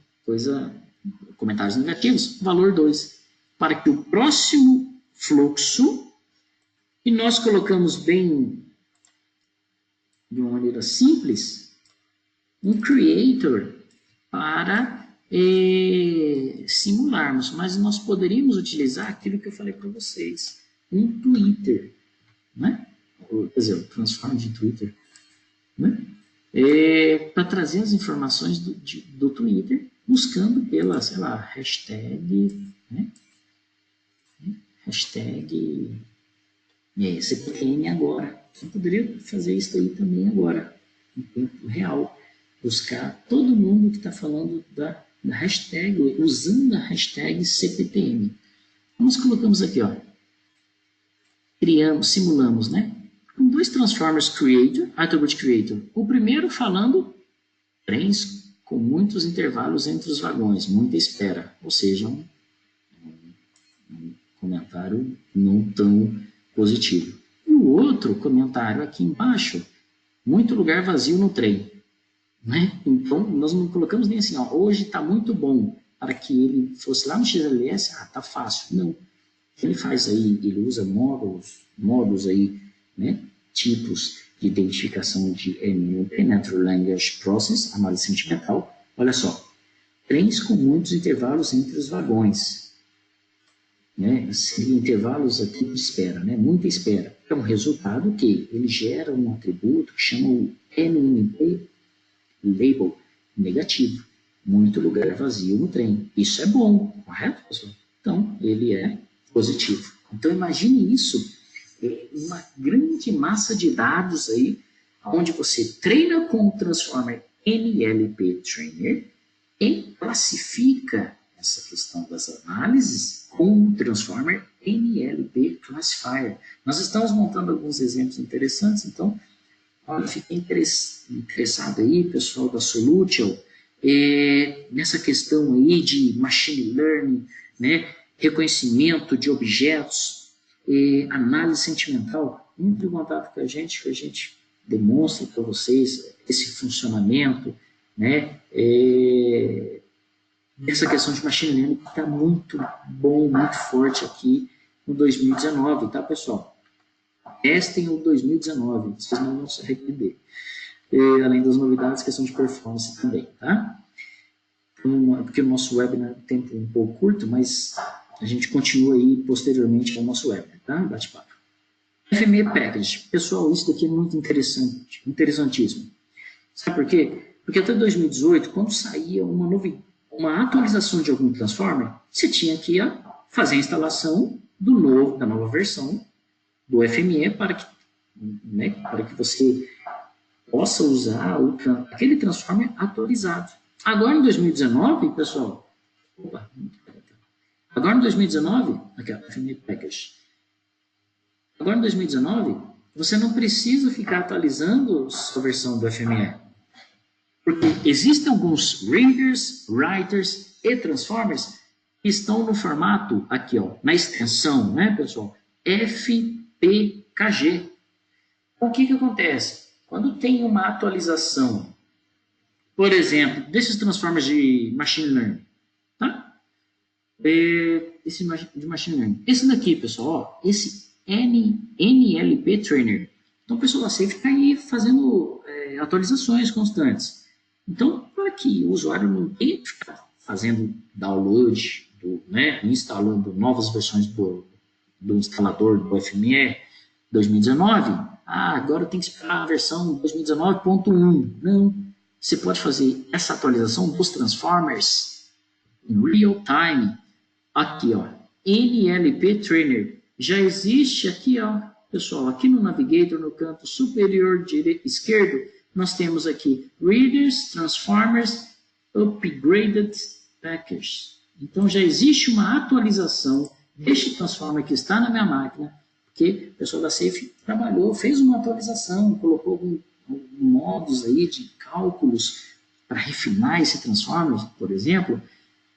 comentários negativos, valor 2. Para que o próximo fluxo, e nós colocamos bem, de uma maneira simples, um creator para simularmos, mas nós poderíamos utilizar aquilo que eu falei para vocês, um Twitter, né? Quer dizer, o Transform de Twitter, né? Para trazer as informações do Twitter, buscando pela, sei lá, hashtag, né? Hashtag CPTM agora. Você poderia fazer isso aí também agora, em tempo real. Buscar todo mundo que está falando da hashtag, usando a hashtag CPTM. Nós colocamos aqui, ó, simulamos, né? Com 2 Transformers Creator, Attribute Creator. O primeiro falando trens com muitos intervalos entre os vagões, muita espera, ou seja, um comentário não tão positivo. E o outro comentário aqui embaixo, muito lugar vazio no trem. Né? Então, nós não colocamos nem assim, ó, hoje está muito bom, para que ele fosse lá no XLS, tá fácil. Não. Ele faz aí, ele usa modos aí, né? Tipos de identificação de NLP, Natural Language Process, análise sentimental. Olha só, trens com muitos intervalos entre os vagões. Né? Intervalos aqui de espera, né? Muita espera. É um resultado que ele gera um atributo que chama o NLP label negativo, muito lugar vazio no trem. Isso é bom, correto, pessoal? Então, ele é positivo. Então, imagine isso, uma grande massa de dados aí, onde você treina com o Transformer NLP Trainer e classifica essa questão das análises com o Transformer NLP Classifier. Nós estamos montando alguns exemplos interessantes, então, fiquei interessado aí, pessoal da Solution, nessa questão aí de machine learning, né, reconhecimento de objetos, análise sentimental. Entre em contato com a gente, que a gente demonstra para vocês esse funcionamento, né, essa questão de machine learning está muito bom, muito forte aqui no 2019, tá, pessoal? Testem o 2019, vocês não vão se arrepender. Além das novidades, questão de performance também, tá? Porque o nosso webinar tem tempo um pouco curto, mas a gente continua aí posteriormente ao nosso webinar, tá? Bate-papo. FME Package. Pessoal, isso daqui é muito interessante, interessantíssimo. Sabe por quê? Porque até 2018, quando saía uma atualização de algum transformer, você tinha que fazer a instalação da nova versão do FME para que você possa usar aquele transformer atualizado. Agora em 2019, pessoal, agora em 2019, aqui ó, FME Package. Agora em 2019, você não precisa ficar atualizando a sua versão do FME. Porque existem alguns readers, writers e transformers que estão no formato, aqui ó, na extensão, né, pessoal? FPKG. Então, o que acontece? Quando tem uma atualização, por exemplo, desses transformers de machine learning, tá? Esse de machine learning. Esse daqui, pessoal, ó, esse NLP Trainer. Então, o pessoal da Safe está aí fazendo atualizações constantes. Então, para que o usuário não tenha que ficar fazendo download, instalando novas versões do instalador do FME 2019, agora tem que esperar a versão 2019.1. Não, você pode fazer essa atualização dos transformers em real time. Aqui, ó, NLP Trainer. Já existe aqui, ó, pessoal, aqui no Navigator, no canto superior esquerdo, nós temos aqui Readers, Transformers, Upgraded Package. Então já existe uma atualização deste transformer que está na minha máquina, porque o pessoal da Safe trabalhou, fez uma atualização, colocou alguns modos aí de cálculos para refinar esse transformer, por exemplo,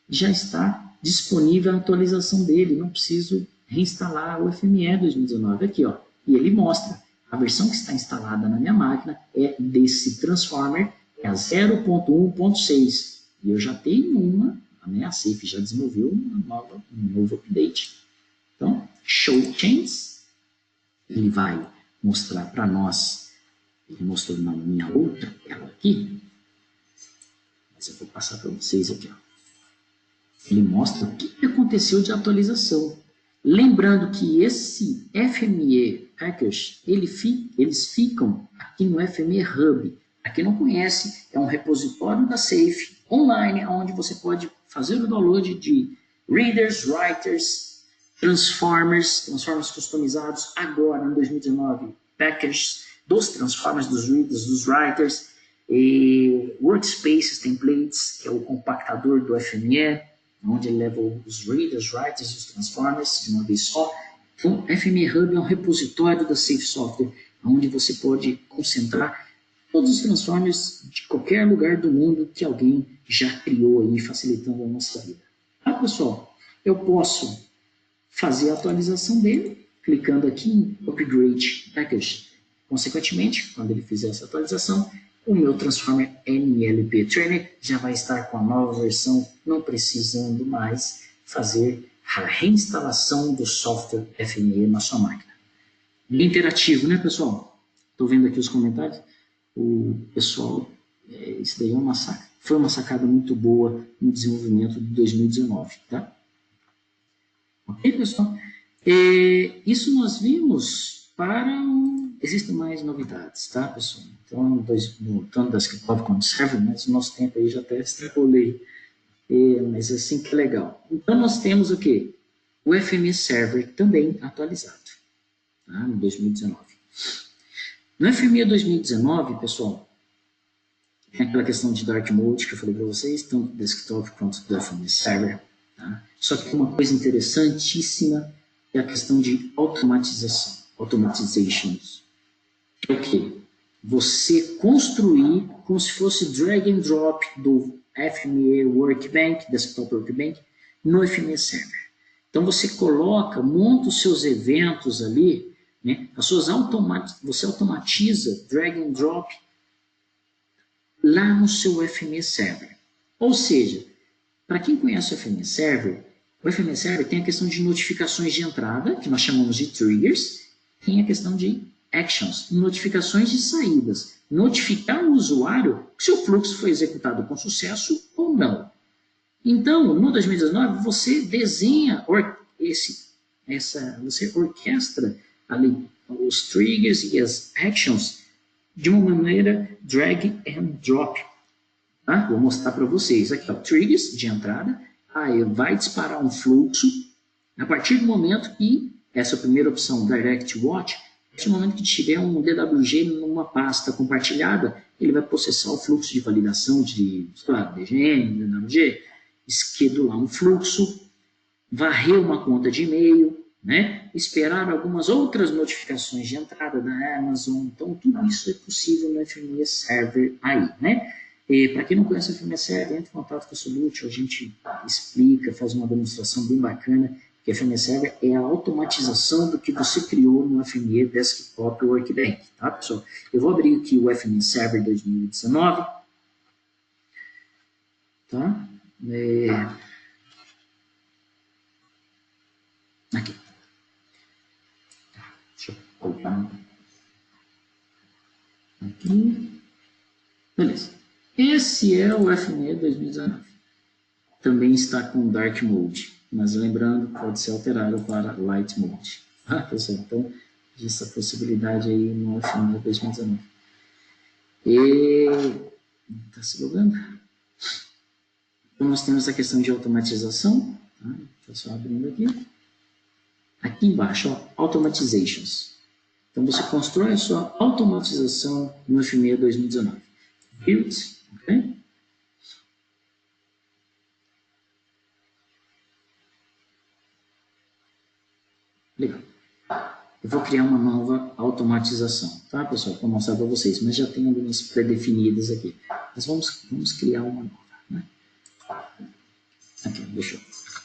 já está disponível a atualização dele, não preciso reinstalar o FME 2019 aqui, ó, e ele mostra a versão que está instalada na minha máquina é desse transformer, é a 0.1.6, e eu já tenho a Safe já desenvolveu um novo update. Então, show chains, ele vai mostrar para nós, ele mostrou na minha outra tela aqui, mas eu vou passar para vocês aqui, ó. Ele mostra o que aconteceu de atualização. Lembrando que esse FME Package, eles ficam aqui no FME Hub. Para quem não conhece, é um repositório da Safe online, onde você pode fazer o download de readers, writers, transformers customizados agora em 2019, packages dos transformers, dos readers, dos writers, workspaces, templates, que é o compactador do FME, onde ele leva os readers, writers e os transformers de uma vez só. Então, o FME Hub é um repositório da Safe Software, onde você pode concentrar todos os transformers de qualquer lugar do mundo que alguém já criou aí, facilitando a nossa vida. Tá, pessoal? Eu posso fazer a atualização dele, clicando aqui em Upgrade Package. Consequentemente, quando ele fizer essa atualização, o meu Transformer NLP Trainer já vai estar com a nova versão, não precisando mais fazer a reinstalação do software FME na sua máquina. Interativo, né, pessoal? Estou vendo aqui os comentários. O pessoal, isso daí é uma sacada. Foi uma sacada muito boa no desenvolvimento de 2019, tá? Ok, pessoal? Isso nós vimos Existem mais novidades, tá, pessoal? Então, tanto da Desktop quanto do server, mas o nosso tempo aí já até extrapolei. Mas assim que é legal. Então, nós temos o quê? O FME Server também atualizado, tá? No 2019. No FME 2019, pessoal, tem aquela questão de Dark Mode que eu falei para vocês, tanto do Desktop quanto do FME Server. Tá? Só que uma coisa interessantíssima é a questão de automatização. Automatizations. É o quê? Você construir como se fosse drag and drop do FME Workbench, Desktop Workbench, no FME Server. Então você monta os seus eventos ali, né? Você automatiza drag and drop lá no seu FME Server. Ou seja, Para quem conhece o FMS Server, o FMS Server tem a questão de notificações de entrada, que nós chamamos de triggers, tem a questão de actions, notificações de saídas, notificar o usuário se o fluxo foi executado com sucesso ou não. Então, no 2019, você desenha você orquestra ali os triggers e as actions de uma maneira drag and drop. Tá? Vou mostrar para vocês aqui, ó, triggers de entrada, aí vai disparar um fluxo a partir do momento que essa primeira opção, Direct Watch, a partir do momento que tiver um DWG numa pasta compartilhada, ele vai processar o fluxo de validação de, sei lá, DGN, DWG, schedular um fluxo, varrer uma conta de e-mail, né? Esperar algumas outras notificações de entrada da Amazon. Então, tudo isso é possível no FME Server aí, né? Para quem não conhece o FME Server, entre em contato com a Solute, a gente explica, faz uma demonstração bem bacana, que o FME Server é a automatização do que você criou no FME Desktop Workbench, tá, pessoal? Eu vou abrir aqui o FME Server 2019, tá? Aqui. Deixa eu colocar aqui. Beleza. Esse é o FME 2019. Também está com Dark Mode, mas lembrando, pode ser alterado para Light Mode. Ah, pessoal, então, existe essa possibilidade aí no FME 2019. Está se logando? Então, nós temos a questão de automatização. Tá? Estou só abrindo aqui. Aqui embaixo, ó, Automatizations. Então, você constrói a sua automatização no FME 2019. Build, ok? Legal. Eu vou criar uma nova automatização, tá, pessoal? Para mostrar para vocês, mas já tem algumas pré-definidas aqui. Mas vamos criar uma nova, né? Aqui, deixa eu...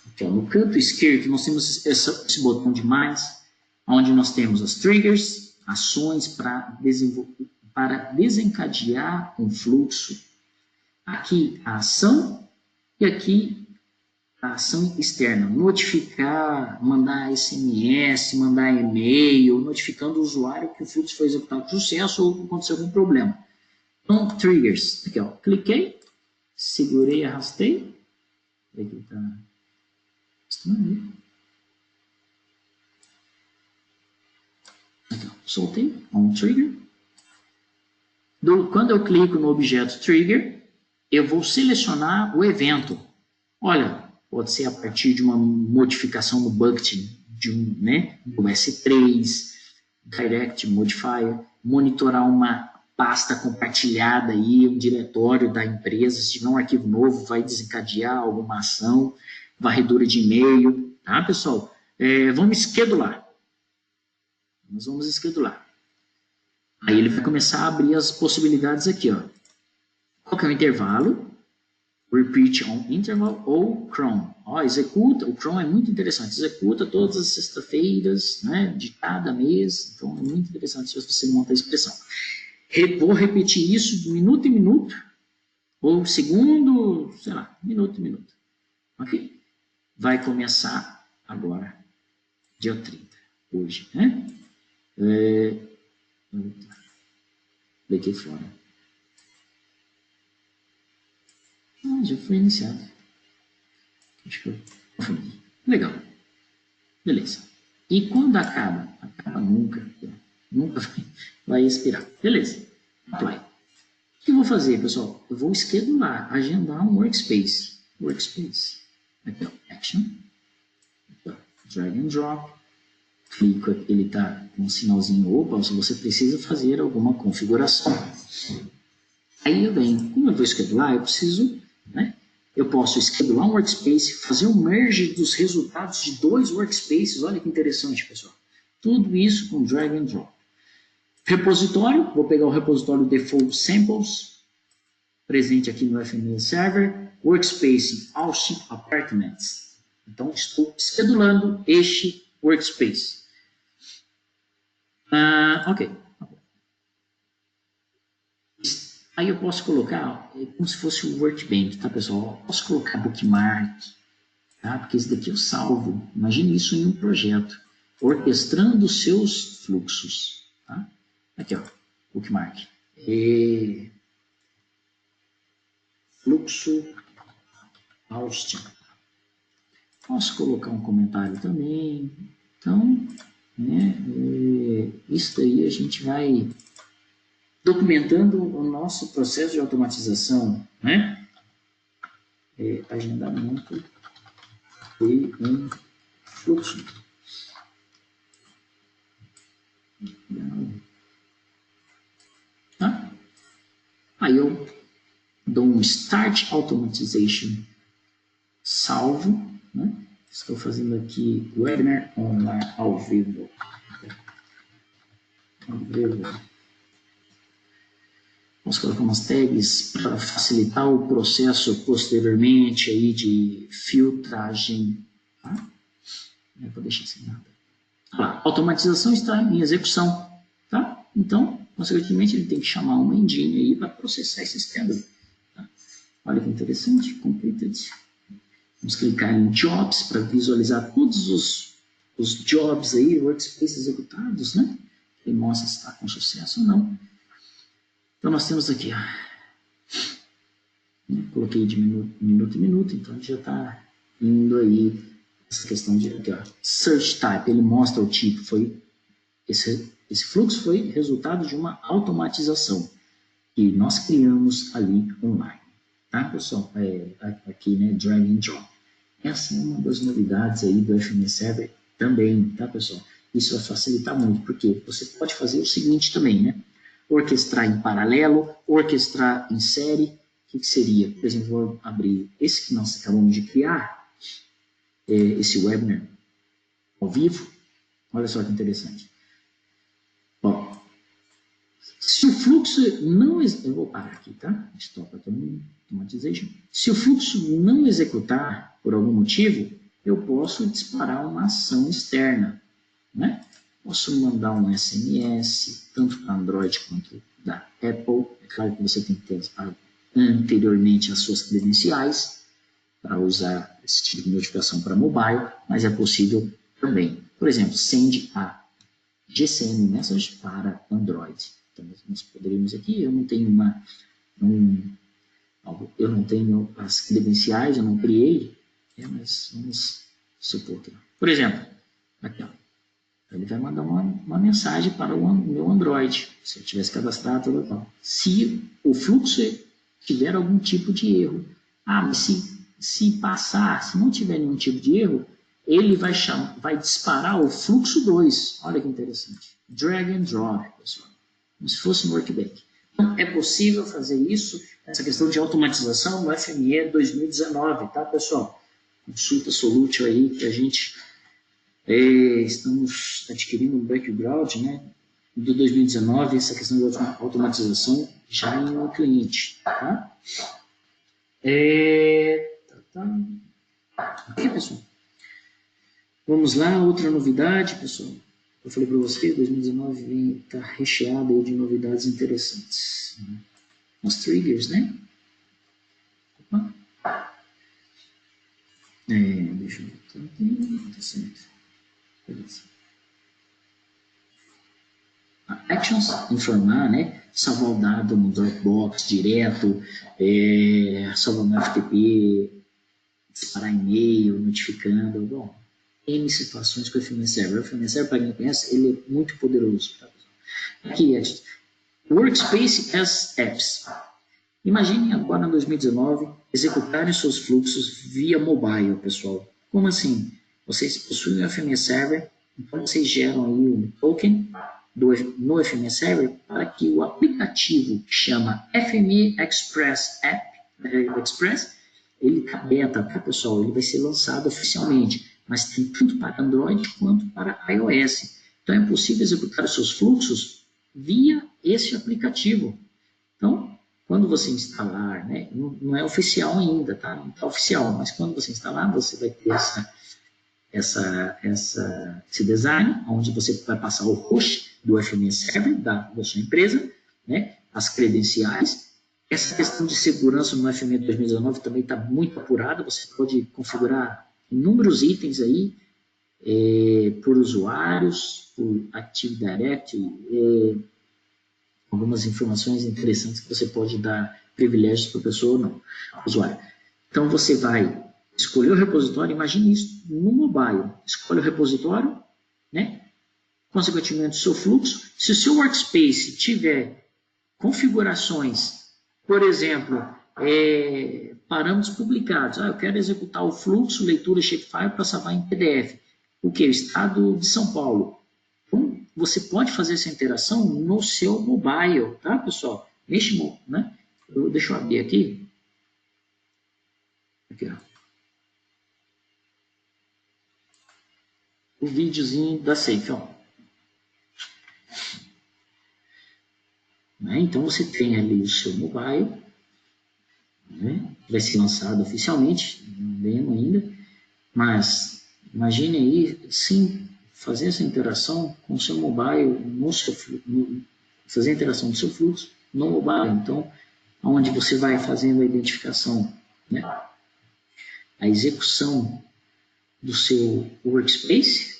Aqui, ó, no canto esquerdo, nós temos esse botão de mais, onde nós temos as triggers, ações para desencadear um fluxo. Aqui, a ação, e aqui, a ação externa, notificar, mandar SMS, mandar e-mail, notificando o usuário que o fluxo foi executado com sucesso ou aconteceu algum problema. Então, triggers. Aqui, ó, cliquei, segurei, arrastei. Aqui tá. Aqui, ó, soltei, um trigger. Quando eu clico no objeto trigger, eu vou selecionar o evento. Olha, pode ser a partir de uma modificação no bucket de do S3, Direct Modifier, monitorar uma pasta compartilhada aí, um diretório da empresa, se tiver um arquivo novo, vai desencadear alguma ação, varredura de e-mail, tá, pessoal? Vamos schedular. Nós vamos schedular. Aí ele vai começar a abrir as possibilidades aqui, ó. Qual que é o intervalo? Repeat on interval ou cron. Ó, executa, o cron é muito interessante, executa todas as sextas-feiras, né, de cada mês, então é muito interessante se você monta a expressão. Vou repetir isso de minuto em minuto, ou segundo, sei lá, minuto em minuto. Ok? Vai começar agora, dia 30, hoje, né? Daqui fora. Já foi iniciado. Acho que eu confundi. Legal. Beleza. E quando acaba? Acaba nunca. Nunca vai expirar. Beleza. Apply. O que eu vou fazer, pessoal? Eu vou schedular, agendar um workspace. Workspace. Aqui, ó. Action. Aqui, ó. Drag and drop. Clico, ele está com um sinalzinho opa, se você precisa fazer alguma configuração. Aí eu venho, como eu vou schedular, eu preciso, né? Eu posso schedular um workspace, fazer um merge dos resultados de 2 workspaces, olha que interessante, pessoal. Tudo isso com drag and drop. Repositório, vou pegar o repositório default samples, presente aqui no FME Server, workspace Austin Apartments. Então, estou schedulando este workspace. Ok. Aí eu posso colocar, como se fosse o Workbench, tá, pessoal? Eu posso colocar bookmark, tá? Porque esse daqui eu salvo. Imagine isso em um projeto, orquestrando os seus fluxos, tá? Aqui, ó, bookmark. Fluxo Austin. Posso colocar um comentário também. Então, né, isso daí a gente vai documentando o nosso processo de automatização, né? Agendamento e um fluxo. Tá? Aí eu dou um Start Automatization, salvo, né? Estou fazendo aqui webinar online ao vivo. Vamos colocar umas tags para facilitar o processo posteriormente aí de filtragem. Tá? Eu vou deixar sem nada. A automatização está em execução. Tá? Então, consequentemente, ele tem que chamar uma engine aí para processar esse sistema. Tá? Olha que interessante. Completed. Vamos clicar em Jobs para visualizar todos os jobs aí, workspace executados, né? Ele mostra se está com sucesso ou não. Então, nós temos aqui, ó, coloquei de minuto em minuto, então a gente já está indo aí, essa questão de aqui, ó, Search Type, ele mostra o tipo, esse fluxo foi resultado de uma automatização que nós criamos ali online. Tá, pessoal? Aqui, né, Drag and Drop. Essa é uma das novidades aí do FMS Server também, tá, pessoal? Isso vai facilitar muito, porque você pode fazer o seguinte também, né? Orquestrar em paralelo, orquestrar em série. O que seria? Por exemplo, vou abrir esse que nós acabamos de criar, esse webinar ao vivo. Olha só que interessante. Ó, se o fluxo não... Eu vou parar aqui, tá? Stop Automatization. Se o fluxo não executar por algum motivo, eu posso disparar uma ação externa, né? Posso mandar um SMS, tanto para Android quanto da Apple. É claro que você tem que ter anteriormente as suas credenciais para usar esse tipo de notificação para mobile, mas é possível também. Por exemplo, send a GCM Message para Android. Então, nós poderíamos aqui, eu não tenho eu não tenho as credenciais, eu não criei, mas vamos supor que, por exemplo, aqui, ó, ele vai mandar uma mensagem para o meu Android, se eu tivesse cadastrado, tal. Se o fluxo tiver algum tipo de erro, mas se passar, se não tiver nenhum tipo de erro, ele vai disparar o fluxo 2. Olha que interessante. Drag and drop, pessoal. Como se fosse um workbench. Então, é possível fazer isso, essa questão de automatização no FME 2019, tá, pessoal? Consulta Solutio aí, que a gente estamos adquirindo um background, né, de 2019, essa questão de automatização já em um cliente, tá? Ok, pessoal. Vamos lá, outra novidade, pessoal. Eu falei para você, 2019 está recheado de novidades interessantes. Os triggers, né? Opa. Deixa eu ver. Tá certo. Beleza. Actions, informar, né? Salvar o dado no Dropbox direto, salvar no FTP, disparar e-mail, notificando. Bom, N situações com o FMS Server. O FMS Server, para quem não conhece, ele é muito poderoso. Tá? Aqui é Workspace as Apps. Imaginem agora em 2019 executarem seus fluxos via mobile, pessoal. Como assim? Vocês possuem o FMS Server, então vocês geram aí um token no FMS Server para que o aplicativo que chama FME Express App, ele está beta, tá, pessoal? Ele vai ser lançado oficialmente, mas tem tanto para Android quanto para iOS. Então é possível executar os seus fluxos via esse aplicativo. Então, quando você instalar, né, não é oficial ainda, tá? Não está oficial, mas quando você instalar, você vai ter esse design, onde você vai passar o host do FMS Server da sua empresa, né, as credenciais, Essa questão de segurança no FME 2019 também está muito apurada. Você pode configurar inúmeros itens aí, por usuários, por Active Directory, algumas informações interessantes que você pode dar privilégios para a pessoa ou não, usuário. Então você vai escolher o repositório, imagine isso no mobile, escolhe o repositório, né? Consequentemente o seu fluxo. Se o seu workspace tiver configurações, por exemplo, parâmetros publicados, eu quero executar o fluxo, leitura shapefile para salvar em PDF. O que? O estado de São Paulo. Então, você pode fazer essa interação no seu mobile, tá, pessoal? Né? Deixa eu abrir aqui. Aqui, ó. O videozinho da Safe, ó. Né? Então, você tem ali o seu mobile, né? Vai ser lançado oficialmente, não lembro ainda, mas imagine aí, sim, fazer essa interação com o seu mobile, fazer a interação do seu fluxo no mobile. Então, onde você vai fazendo a identificação, né? A execução do seu workspace.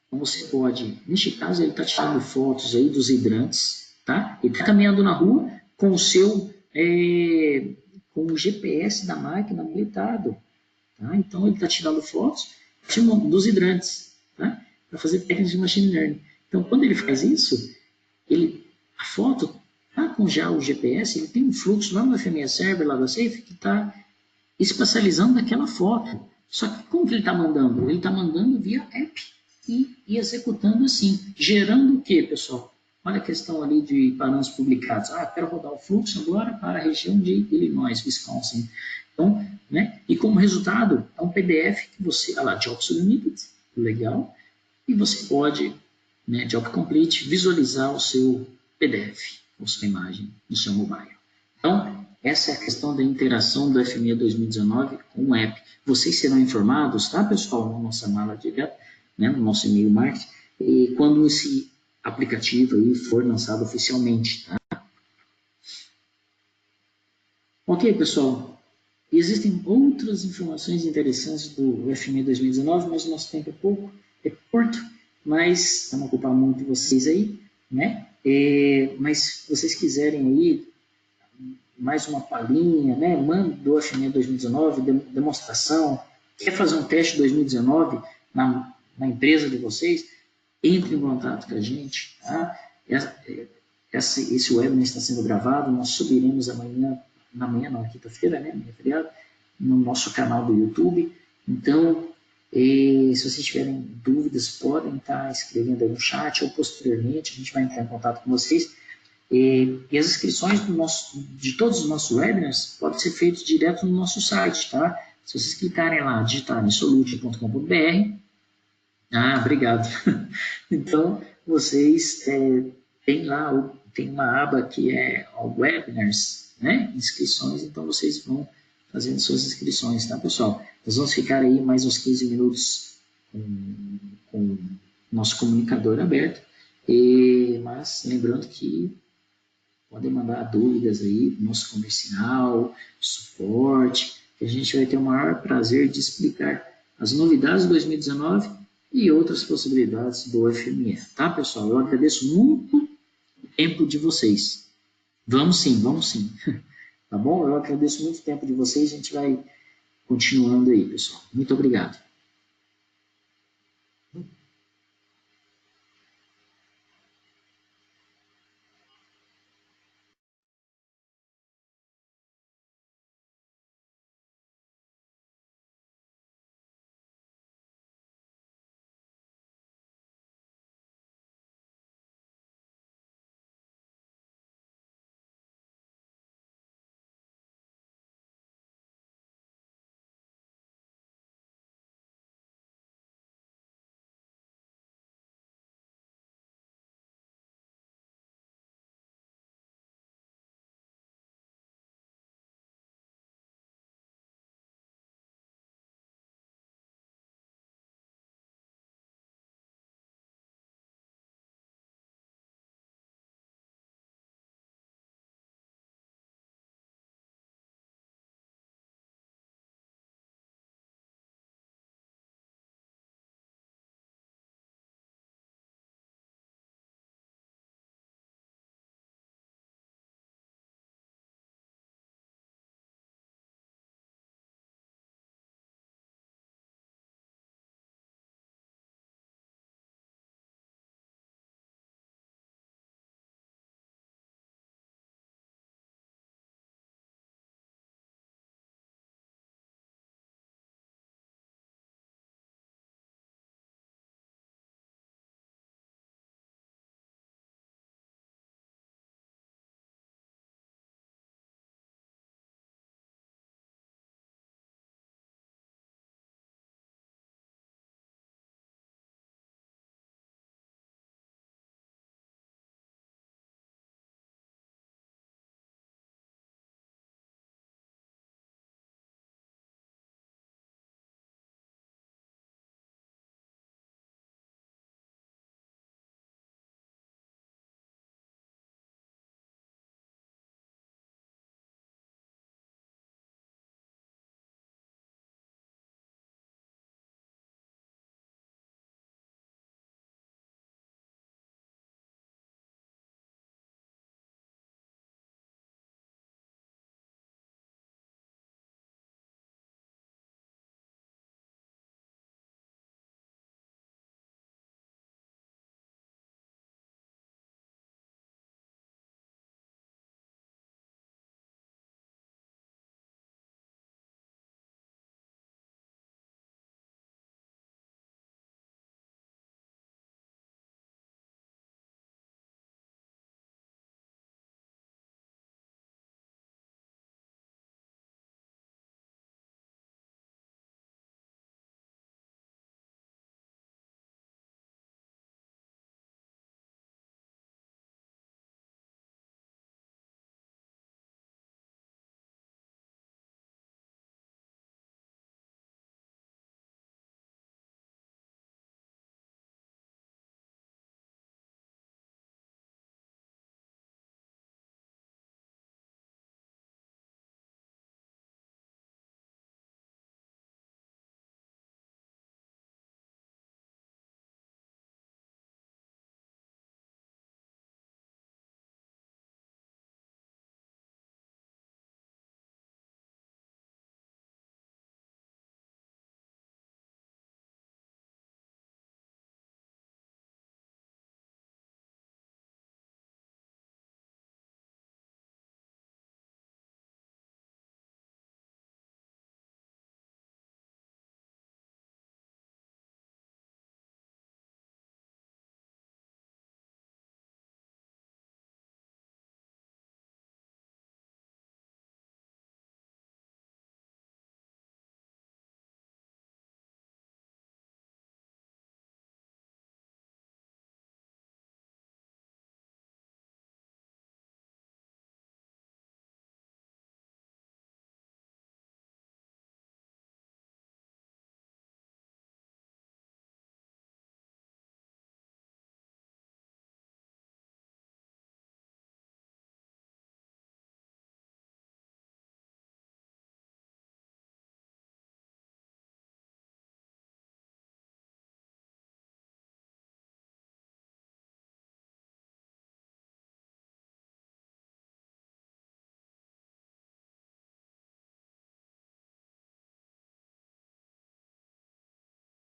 Então, você pode, neste caso, ele está tirando fotos aí dos hidrantes, tá? Ele está caminhando na rua com o seu, com o GPS da máquina habilitado, tá? Então, ele está tirando fotos dos hidrantes, tá? Para fazer técnicas de machine learning. Então, quando ele faz isso, a foto está com já o GPS, ele tem um fluxo lá no FME Server, lá da Safe, que está espacializando naquela foto. Só que como que ele está mandando? Ele está mandando via app e executando assim, gerando o que, pessoal? Olha a questão ali de parâmetros publicados. Quero rodar o fluxo agora para a região de Illinois, Wisconsin. Então, né? E como resultado, é um PDF que você, Job Submitted, legal, e você pode, né, Job Complete, visualizar o seu PDF, ou sua imagem, no seu mobile. Então, essa é a questão da interação do FME 2019 com o app. Vocês serão informados, tá, pessoal, na nossa mala direta, né, no nosso e-mail marketing, e quando esse aplicativo aí for lançado oficialmente, tá? Ok, pessoal. Existem outras informações interessantes do FME 2019, mas o nosso tempo é curto, mas não ocupar muito de vocês aí, né? Mas se vocês quiserem aí mais uma palhinha, né? Manda do FME 2019, demonstração, quer fazer um teste 2019 na empresa de vocês, entre em contato com a gente, tá? Esse webinar está sendo gravado, nós subiremos amanhã, quinta-feira, né? Amanhã é feriado, no nosso canal do YouTube. Então, se vocês tiverem dúvidas, podem estar escrevendo aí no chat ou posteriormente, a gente vai entrar em contato com vocês. E as inscrições de todos os nossos webinars podem ser feitas direto no nosso site, tá? Se vocês clicarem lá, digitarem solute.com.br, obrigado. Então, vocês tem lá, tem uma aba que é webinars, né? Inscrições, então vocês vão fazendo suas inscrições, tá, pessoal? Nós vamos ficar aí mais uns 15 minutos com o nosso comunicador aberto, mas lembrando que podem mandar dúvidas aí no nosso comercial, suporte, que a gente vai ter o maior prazer de explicar as novidades de 2019 e outras possibilidades do FME, tá, pessoal? Eu agradeço muito o tempo de vocês. Vamos sim, tá bom? Eu agradeço muito o tempo de vocês, a gente vai continuando aí, pessoal. Muito obrigado.